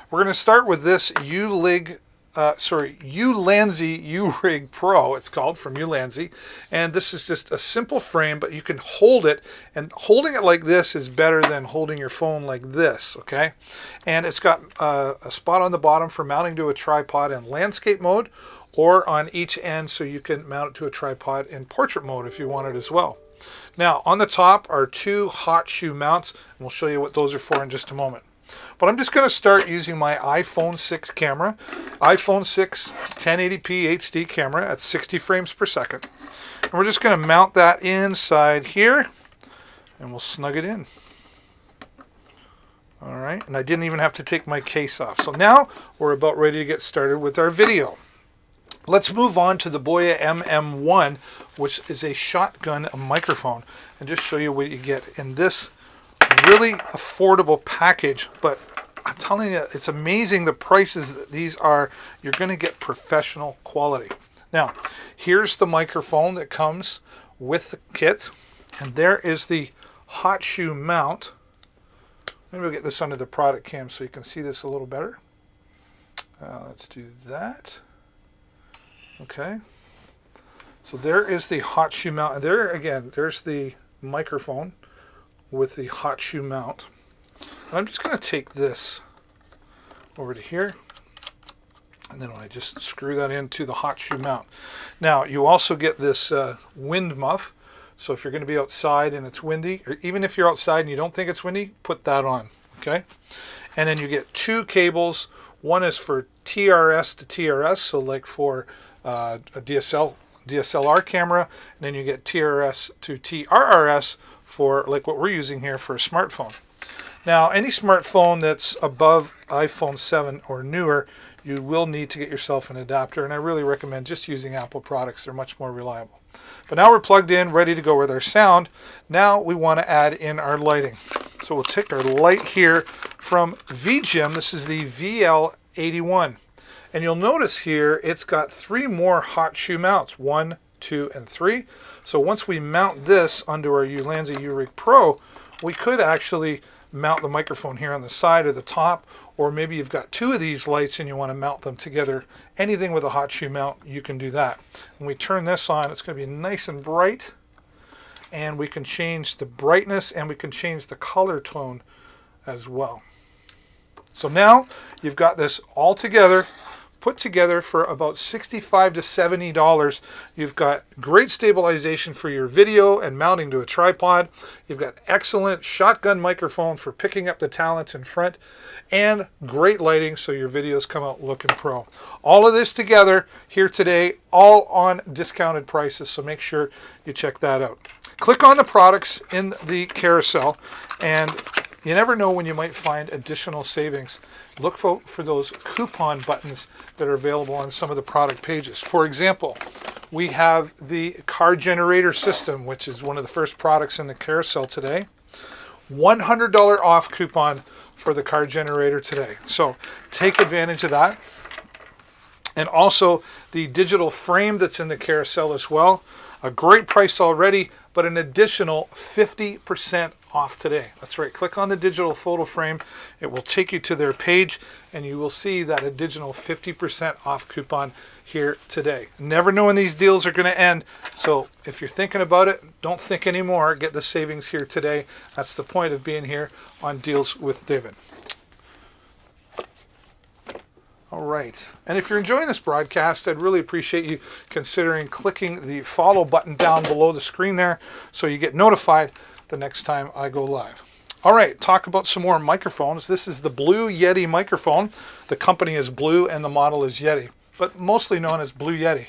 A: We're going to start with this Ulanzi U-Rig Pro, it's called, from Ulanzi. And this is just a simple frame, but you can hold it, and holding it like this is better than holding your phone like this, okay? And it's got a spot on the bottom for mounting to a tripod in landscape mode, or on each end so you can mount it to a tripod in portrait mode if you want it as well. Now, on the top are two hot shoe mounts, and we'll show you what those are for in just a moment. But I'm just going to start using my iPhone 6 camera. iPhone 6 1080p HD camera at 60 frames per second. And we're just going to mount that inside here, and we'll snug it in. All right, and I didn't even have to take my case off. So now we're about ready to get started with our video. Let's move on to the Boya MM1, which is a shotgun microphone, and just show you what you get in this really affordable package. But I'm telling you, it's amazing the prices that these are. You're going to get professional quality. Now, here's the microphone that comes with the kit, and there is the hot shoe mount. Maybe we'll get this under the product cam so you can see this a little better. Let's do that. Okay. So there is the hot shoe mount. And there again, there's the microphone with the hot shoe mount. And I'm just going to take this over to here, and then I just screw that into the hot shoe mount. Now you also get this wind muff, so if you're going to be outside and it's windy, or even if you're outside and you don't think it's windy, put that on. Okay. And then you get two cables. One is for TRS to TRS, so like for a DSLR camera, and then you get TRS to TRRS for like what we're using here for a smartphone. Now, any smartphone that's above iPhone 7 or newer, you will need to get yourself an adapter, and I really recommend just using Apple products. They're much more reliable. But now we're plugged in, ready to go with our sound. Now we want to add in our lighting. So we'll take our light here from VGIM. This is the VL81. And you'll notice here it's got 3 more hot shoe mounts, 1, 2, and 3. So once we mount this onto our Ulanzi U-Rig Pro, we could actually mount the microphone here on the side or the top, or maybe you've got 2 of these lights and you want to mount them together. Anything with a hot shoe mount, you can do that. When we turn this on, it's going to be nice and bright, and we can change the brightness and we can change the color tone as well. So now you've got this all together, put together for about $65 to $70. You've got great stabilization for your video and mounting to a tripod. You've got excellent shotgun microphone for picking up the talents in front, and great lighting so your videos come out looking pro. All of this together here today, all on discounted prices, so make sure you check that out. Click on the products in the carousel, and you never know when you might find additional savings. Look for those coupon buttons that are available on some of the product pages. For example, we have the car generator system, which is one of the first products in the carousel today. $100 off coupon for the car generator today. So take advantage of that. And also the digital frame that's in the carousel as well. A great price already, but an additional 50% off today. That's right, click on the digital photo frame. It will take you to their page and you will see that additional 50% off coupon here today. Never know when these deals are going to end, so if you're thinking about it, don't think anymore. Get the savings here today. That's the point of being here on Deals with David. All right, and if you're enjoying this broadcast, I'd really appreciate you considering clicking the follow button down below the screen there so you get notified the next time I go live. All right, talk about some more microphones. This is the Blue Yeti microphone. The company is Blue and the model is Yeti, but mostly known as Blue Yeti.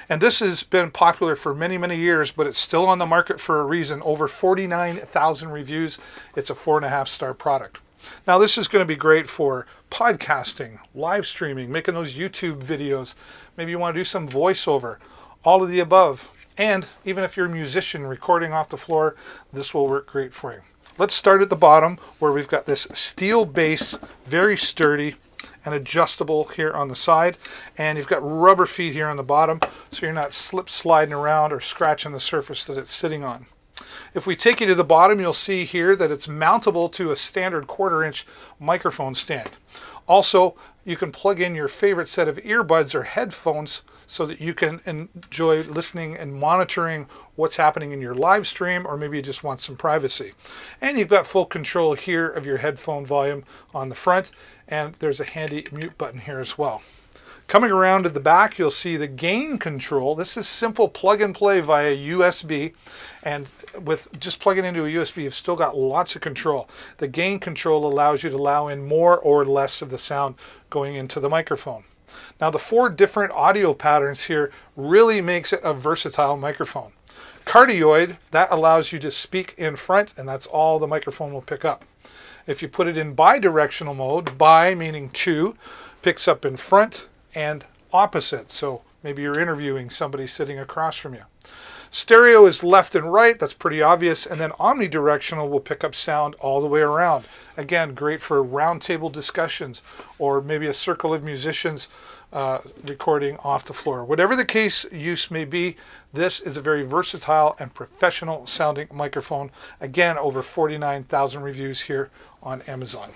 A: And this has been popular for many, many years, but it's still on the market for a reason. Over 49,000 reviews. It's a 4.5-star product. Now this is going to be great for podcasting, live streaming, making those YouTube videos. Maybe you want to do some voiceover, all of the above. And even if you're a musician recording off the floor, this will work great for you. Let's start at the bottom where we've got this steel base, very sturdy and adjustable here on the side. And you've got rubber feet here on the bottom so you're not sliding around or scratching the surface that it's sitting on. If we take you to the bottom, you'll see here that it's mountable to a standard 1/4-inch microphone stand. Also, you can plug in your favorite set of earbuds or headphones so that you can enjoy listening and monitoring what's happening in your live stream, or maybe you just want some privacy. And you've got full control here of your headphone volume on the front, and there's a handy mute button here as well. Coming around to the back, you'll see the gain control. This is simple plug and play via USB, and with just plugging into a USB, you've still got lots of control. The gain control allows you to allow in more or less of the sound going into the microphone. Now the 4 different audio patterns here really makes it a versatile microphone. Cardioid, that allows you to speak in front, and that's all the microphone will pick up. If you put it in bidirectional mode, bi meaning 2, picks up in front and opposite, so maybe you're interviewing somebody sitting across from you. Stereo is left and right, that's pretty obvious, and then omnidirectional will pick up sound all the way around. Again, great for roundtable discussions or maybe a circle of musicians recording off the floor. Whatever the case use may be, this is a very versatile and professional sounding microphone. Again, over 49,000 reviews here on Amazon.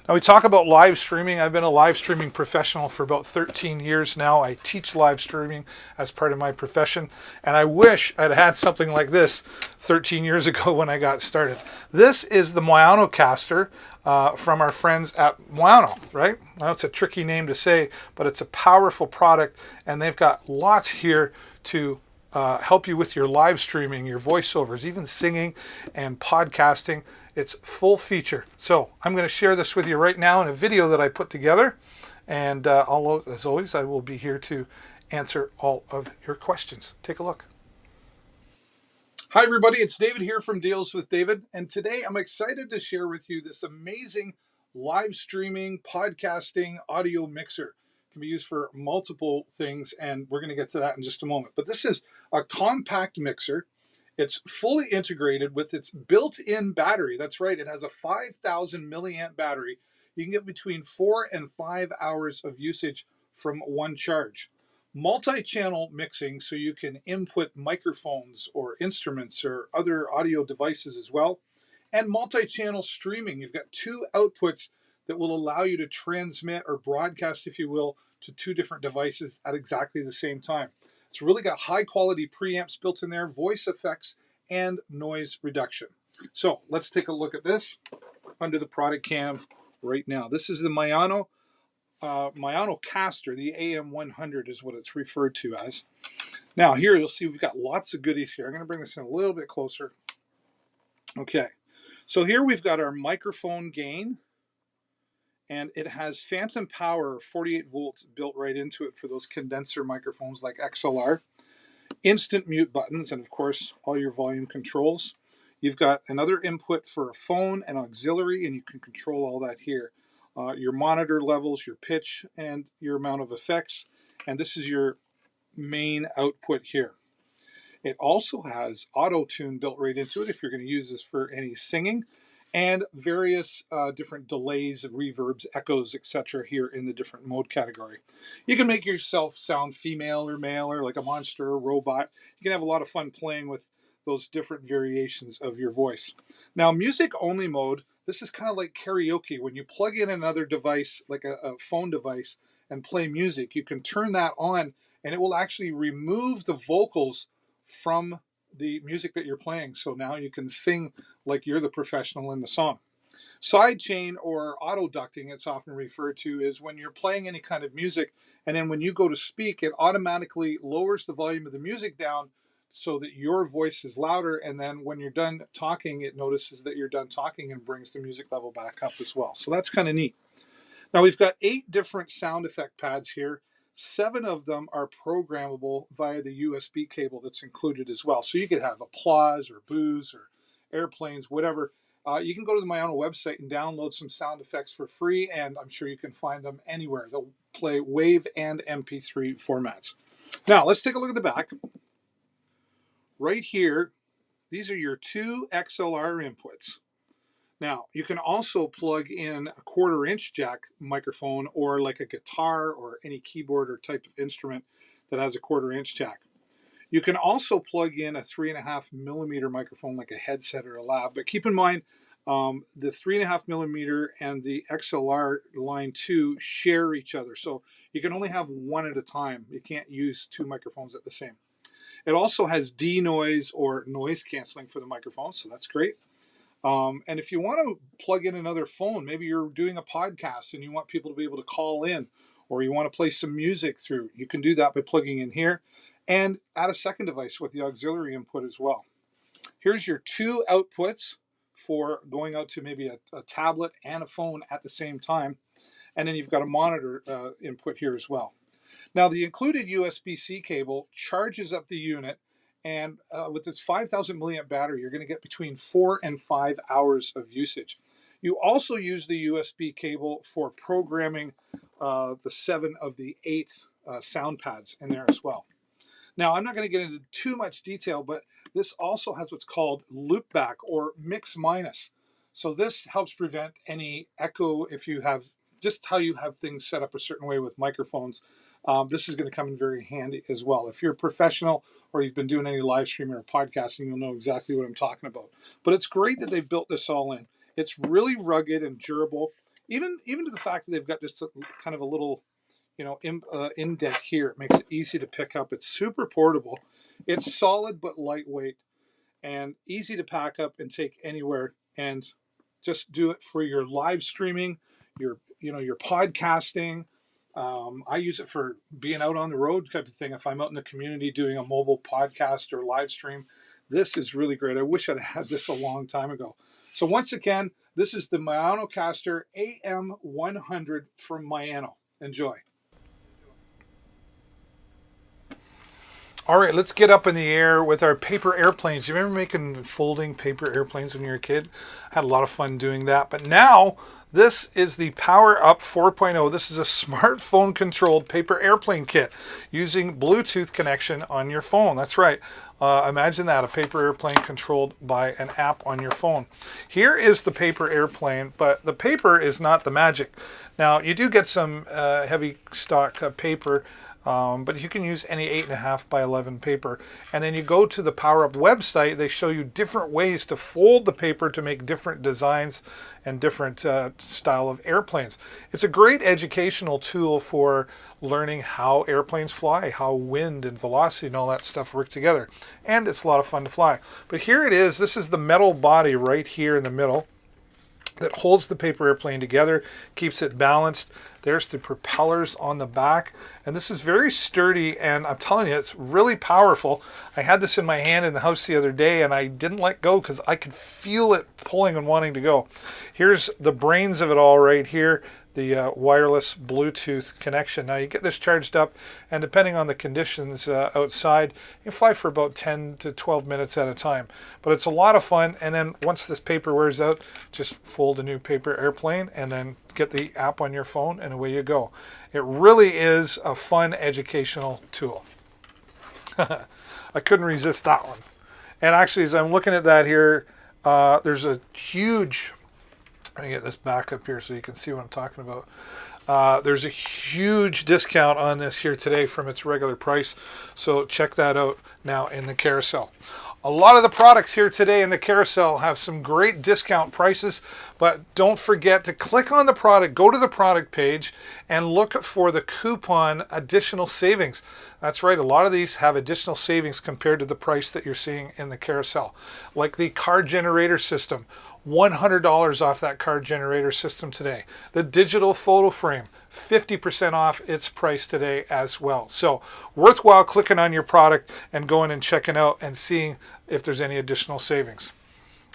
A: Now we talk about live streaming. I've been a live streaming professional for about 13 years now. I teach live streaming as part of my profession, and I wish I'd had something like this 13 years ago when I got started. This is the Moyanocaster from our friends at Moyano, right? I know it's a tricky name to say, but it's a powerful product, and they've got lots here to help you with your live streaming, your voiceovers, even singing and podcasting. It's full feature. So I'm going to share this with you right now in a video that I put together. And as always, I will be here to answer all of your questions. Take a look. Hi, everybody. It's David here from Deals with David. And today I'm excited to share with you this amazing live streaming, podcasting, audio mixer. It can be used for multiple things, and we're going to get to that in just a moment. But this is a compact mixer. It's fully integrated with its built-in battery. That's right. It has a 5,000 milliamp battery. You can get between 4 and 5 hours of usage from one charge. Multi-channel mixing, so you can input microphones or instruments or other audio devices as well. And multi-channel streaming. You've got two outputs that will allow you to transmit or broadcast, if you will, to two different devices at exactly the same time. It's really got high quality preamps built in there, voice effects, and noise reduction. So let's take a look at this under the product cam right now. This is the Mayano Caster, the AM100 is what it's referred to as. Now here you'll see we've got lots of goodies here. I'm going to bring this in a little bit closer. Okay, so here we've got our microphone gain, and it has phantom power, 48 volts built right into it for those condenser microphones like XLR. Instant mute buttons, and of course all your volume controls. You've got another input for a phone and auxiliary, and you can control all that here. Your monitor levels, your pitch, and your amount of effects. And this is your main output here. It also has auto tune built right into it if you're going to use this for any singing, and various different delays, reverbs, echoes, etc. here in the different mode category. You can make yourself sound female or male or like a monster or robot. You can have a lot of fun playing with those different variations of your voice. Now, music only mode, this is kind of like karaoke. When you plug in another device, like a phone device, and play music, you can turn that on and it will actually remove the vocals from the music that you're playing. So now you can sing like you're the professional in the song. Sidechain or auto ducting, it's often referred to, is when you're playing any kind of music, and then when you go to speak, it automatically lowers the volume of the music down so that your voice is louder, and then when you're done talking, it notices that you're done talking and brings the music level back up as well. So that's kind of neat. Now we've got 8 different sound effect pads here. 7 of them are programmable via the USB cable that's included as well. So you could have applause or boos or airplanes, whatever. You can go to the Mayano website and download some sound effects for free, and I'm sure you can find them anywhere. They'll play WAV and MP3 formats. Now let's take a look at the back. Right here, these are your 2 XLR inputs. Now, you can also plug in a 1/4-inch jack microphone or like a guitar or any keyboard or type of instrument that has a 1/4-inch jack. You can also plug in a 3.5 millimeter microphone like a headset or a lab, but keep in mind the 3.5 millimeter and the XLR line 2 share each other. So you can only have one at a time. You can't use 2 microphones at the same. It also has denoise or noise canceling for the microphone, so that's great. And if you want to plug in another phone, maybe you're doing a podcast and you want people to be able to call in, or you want to play some music through, you can do that by plugging in here and add a second device with the auxiliary input as well. Here's your 2 outputs for going out to maybe a tablet and a phone at the same time. And then you've got a monitor input here as well. Now, the included USB-C cable charges up the unit, and with its 5,000 milliamp battery, you're going to get between 4 and 5 hours of usage. You also use the USB cable for programming the 7 of the 8 sound pads in there as well. Now, I'm not going to get into too much detail, but this also has what's called loopback or mix minus. So this helps prevent any echo if you have just how you have things set up a certain way with microphones. This is going to come in very handy as well. If you're a professional or you've been doing any live streaming or podcasting, you'll know exactly what I'm talking about. But it's great that they've built this all in. It's really rugged and durable, even to the fact that they've got just kind of a little, indent here. It makes it easy to pick up. It's super portable. It's solid but lightweight and easy to pack up and take anywhere. And just do it for your live streaming, your podcasting. I use it for being out on the road type of thing. If I'm out in the community doing a mobile podcast or live stream, this is really great. I wish I'd had this a long time ago. So once again, this is the Mayano Caster AM100 from Mayano. Enjoy. All right, let's get up in the air with our paper airplanes. You remember making folding paper airplanes when you were a kid? Had a lot of fun doing that. But now, this is the Power Up 4.0. This is a smartphone controlled paper airplane kit using Bluetooth connection on your phone. That's right. Imagine that, a paper airplane controlled by an app on your phone. Here is the paper airplane, but the paper is not the magic. Now, you do get some heavy stock paper, but you can use any 8.5 by 11 paper. And then you go to the PowerUp website, they show you different ways to fold the paper to make different designs and different style of airplanes. It's a great educational tool for learning how airplanes fly, how wind and velocity and all that stuff work together. And it's a lot of fun to fly. But here it is. This is the metal body right here in the middle that holds the paper airplane together, keeps it balanced. There's the propellers on the back, and this is very sturdy, and I'm telling you, it's really powerful. I had this in my hand in the house the other day, and I didn't let go because I could feel it pulling and wanting to go. Here's the brains of it all right here, the wireless Bluetooth connection. Now you get this charged up, and depending on the conditions outside, you can fly for about 10 to 12 minutes at a time. But it's a lot of fun, and then once this paper wears out, just fold a new paper airplane and then get the app on your phone, and away you go. It really is a fun educational tool. I couldn't resist that one. And actually, as I'm looking at that here, there's a huge, let me get this back up here so you can see what I'm talking about. There's a huge discount on this here today from its regular price. So check that out now in the carousel. A lot of the products here today in the carousel have some great discount prices, but don't forget to click on the product, go to the product page, and look for the coupon additional savings. That's right, a lot of these have additional savings compared to the price that you're seeing in the carousel. Like the car generator system, $100 off that car generator system today. The digital photo frame, 50% off its price today as well. So worthwhile clicking on your product and going and checking out and seeing if there's any additional savings.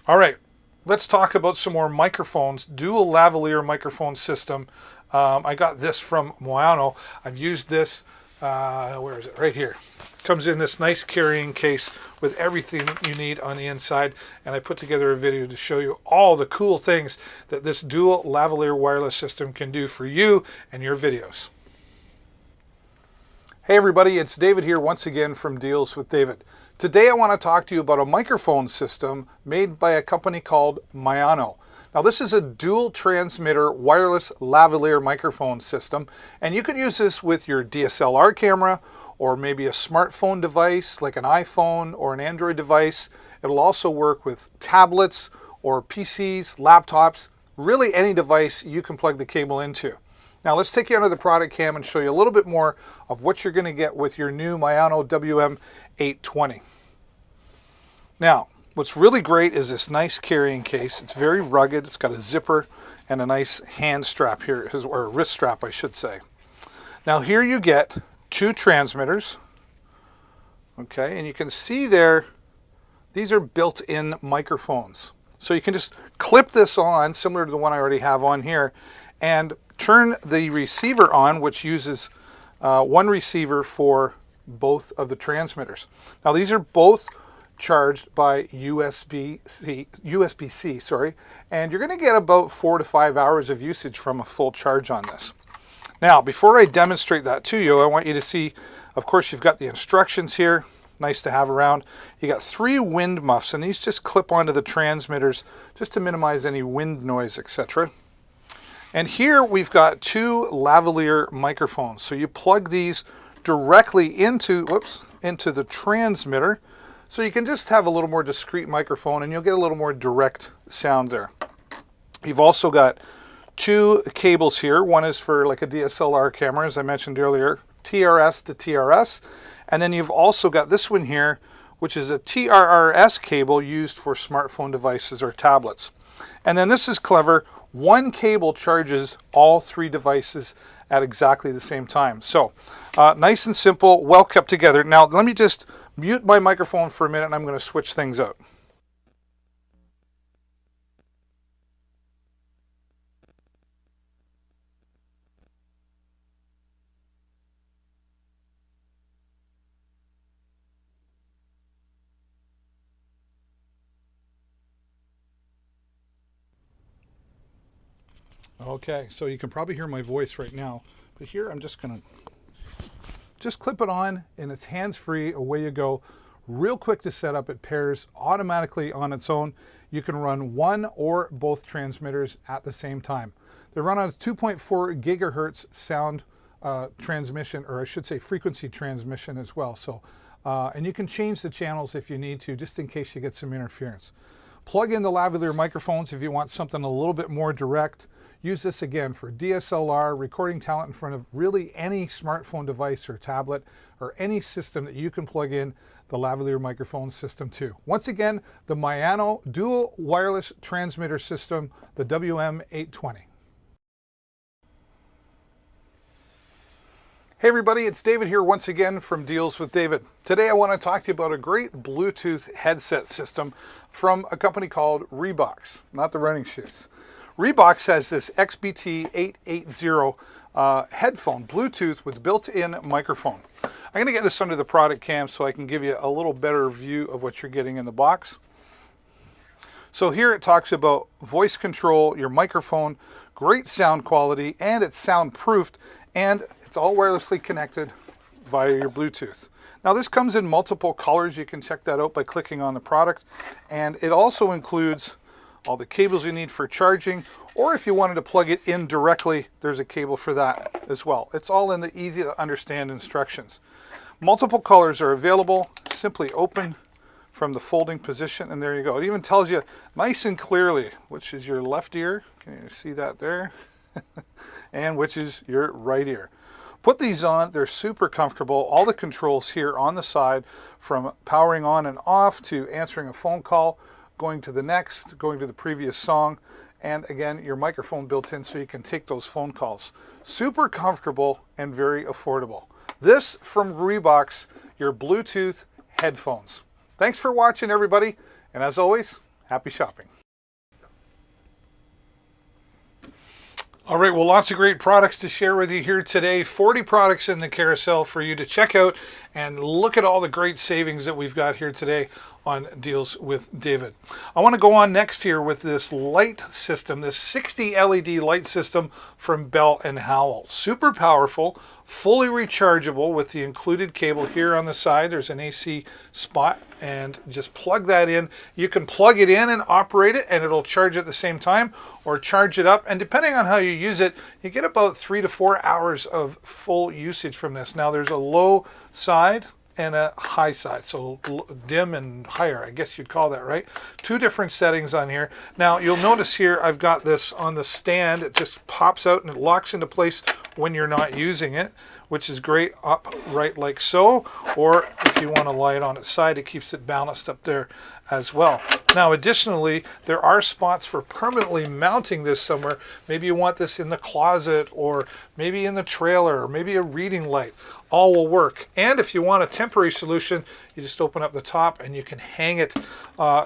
A: All right, let's talk about some more microphones. Dual lavalier microphone system. I got this from Moyano. I've used this, where is it? Right here. Comes in this nice carrying case with everything you need on the inside, and I put together a video to show you all the cool things that this dual lavalier wireless system can do for you and your videos. Hey everybody, it's David here once again from Deals with David. Today I want to talk to you about a microphone system made by a company called Moyano. Now this is a dual transmitter wireless lavalier microphone system, and you can use this with your DSLR camera or maybe a smartphone device like an iPhone or an Android device. It'll also work with tablets or PCs, laptops, really any device you can plug the cable into. Now let's take you under the product cam and show you a little bit more of what you're going to get with your new Moyano WM820. Now, what's really great is this nice carrying case. It's very rugged. It's got a zipper and a nice hand strap here, or a wrist strap, I should say. Now here you get two transmitters. Okay, and you can see there, these are built-in microphones. So you can just clip this on, similar to the one I already have on here, and turn the receiver on, which uses one receiver for both of the transmitters. Now these are both charged by USB-C, sorry, and you're going to get about 4 to 5 hours of usage from a full charge on this. Now, before I demonstrate that to you, I want you to see, of course, you've got the instructions here, nice to have around. You got 3 wind muffs, and these just clip onto the transmitters just to minimize any wind noise, etc. And here we've got 2 lavalier microphones. So you plug these directly into the transmitter, so you can just have a little more discreet microphone and you'll get a little more direct sound there. You've also got 2 cables here. One is for like a DSLR camera, as I mentioned earlier, TRS to TRS. And then you've also got this one here, which is a TRRS cable used for smartphone devices or tablets. And then this is clever. One cable charges all 3 devices at exactly the same time. So nice and simple, well kept together. Now let me just mute my microphone for a minute and I'm going to switch things out. Okay, so you can probably hear my voice right now, but here I'm just gonna clip it on, and it's hands-free. Away you go. Real quick to set up. It pairs automatically on its own. You can run one or both transmitters at the same time. They run on a 2.4 gigahertz sound transmission, or I should say frequency transmission as well. So, and you can change the channels if you need to, just in case you get some interference. Plug in the lavalier microphones if you want something a little bit more direct. Use this again for DSLR, recording talent in front of really any smartphone device or tablet or any system that you can plug in the lavalier microphone system to. Once again, the Mayano dual wireless transmitter system, the WM820. Hey everybody, it's David here once again from Deals with David. Today I want to talk to you about a great Bluetooth headset system from a company called Reebox, not the running shoes. Reebox has this XBT880 headphone, Bluetooth with built-in microphone. I'm going to get this under the product cam so I can give you a little better view of what you're getting in the box. So here it talks about voice control, your microphone, great sound quality, and it's soundproofed, and it's all wirelessly connected via your Bluetooth. Now this comes in multiple colors. You can check that out by clicking on the product, and it also includes all the cables you need for charging, or if you wanted to plug it in directly, there's a cable for that as well. It's all in the easy to understand instructions. Multiple colors are available. Simply open from the folding position, and there you go. It even tells you nice and clearly which is your left ear. Can you see that there? And which is your right ear. Put these on, they're super comfortable. All the controls here on the side, from powering on and off to answering a phone call, going to the next, going to the previous song, and again, your microphone built in so you can take those phone calls. Super comfortable and very affordable. This from Reebox, your Bluetooth headphones. Thanks for watching, everybody, and as always, happy shopping. All right, well, lots of great products to share with you here today. 40 products in the carousel for you to check out and look at all the great savings that we've got here today on Deals with David. I want to go on next here with this light system, this 60 LED light system from Bell & Howell. Super powerful, fully rechargeable with the included cable here on the side. There's an AC spot, and just plug that in. You can plug it in and operate it, and it'll charge at the same time, or charge it up. And depending on how you use it, you get about 3 to 4 hours of full usage from this. Now there's a low side and a high side, so dim and higher, I guess you'd call that, right? Two different settings on here. Now you'll notice here I've got this on the stand. It just pops out and it locks into place when you're not using it, which is great, upright like so, or if you want to lie it on its side, it keeps it balanced up there as well. Now additionally, there are spots for permanently mounting this somewhere. Maybe you want this in the closet, or maybe in the trailer, or maybe a reading light. All will work. And if you want a temporary solution, you just open up the top and you can hang it,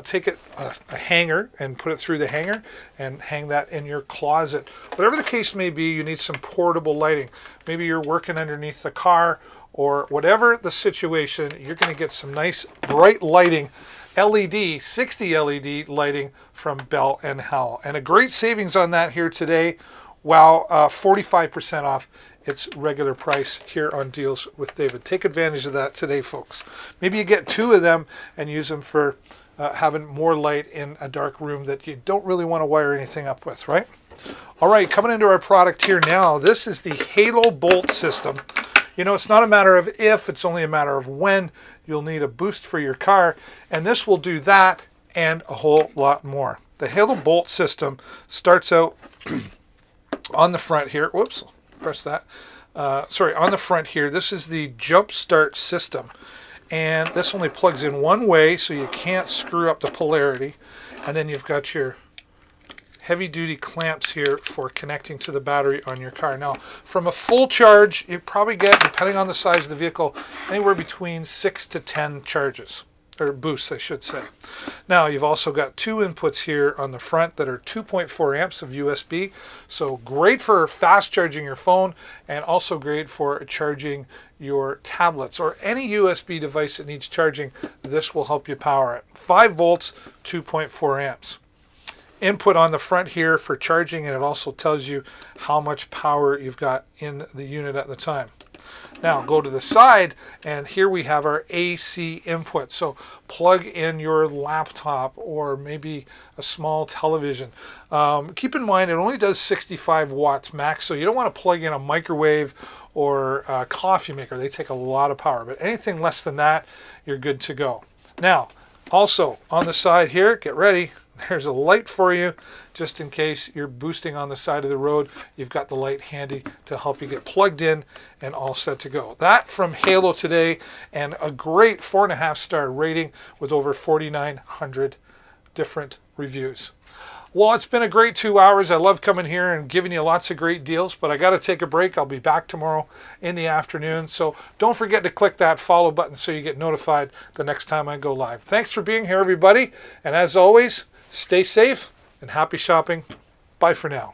A: take it a hanger and put it through the hanger and hang that in your closet. Whatever the case may be, you need some portable lighting. Maybe you're working underneath the car, or whatever the situation, you're going to get some nice bright lighting, LED, 60 LED lighting from Bell & Howell. And a great savings on that here today. Wow, 45% off its regular price here on Deals with David. Take advantage of that today, folks. Maybe you get 2 of them and use them for having more light in a dark room that you don't really want to wire anything up with, right? All right, coming into our product here now, this is the Halo Bolt system. You know, it's not a matter of if, it's only a matter of when you'll need a boost for your car, and this will do that and a whole lot more. The Halo Bolt system starts out on the front here. Whoops, press that. On the front here, this is the Jump Start system, and this only plugs in one way, so you can't screw up the polarity. And then you've got your heavy duty clamps here for connecting to the battery on your car. Now, from a full charge, you probably get, depending on the size of the vehicle, anywhere between 6 to 10 charges, or boosts, I should say. Now, you've also got 2 inputs here on the front that are 2.4 amps of USB. So great for fast charging your phone, and also great for charging your tablets or any USB device that needs charging. This will help you power it. 5 volts, 2.4 amps. input on the front here for charging, and it also tells you how much power you've got in the unit at the time. Now go to the side, and here we have our AC input. So plug in your laptop or maybe a small television. Keep in mind it only does 65 watts max, so you don't want to plug in a microwave or a coffee maker. They take a lot of power, but anything less than that, you're good to go. Now, also on the side here, get ready. There's a light for you, just in case you're boosting on the side of the road. You've got the light handy to help you get plugged in and all set to go. That from Halo today, and a great 4.5-star rating with over 4,900 different reviews. Well, it's been a great 2 hours. I love coming here and giving you lots of great deals, but I got to take a break. I'll be back tomorrow in the afternoon. So don't forget to click that follow button so you get notified the next time I go live. Thanks for being here, everybody. And as always, stay safe and happy shopping. Bye for now.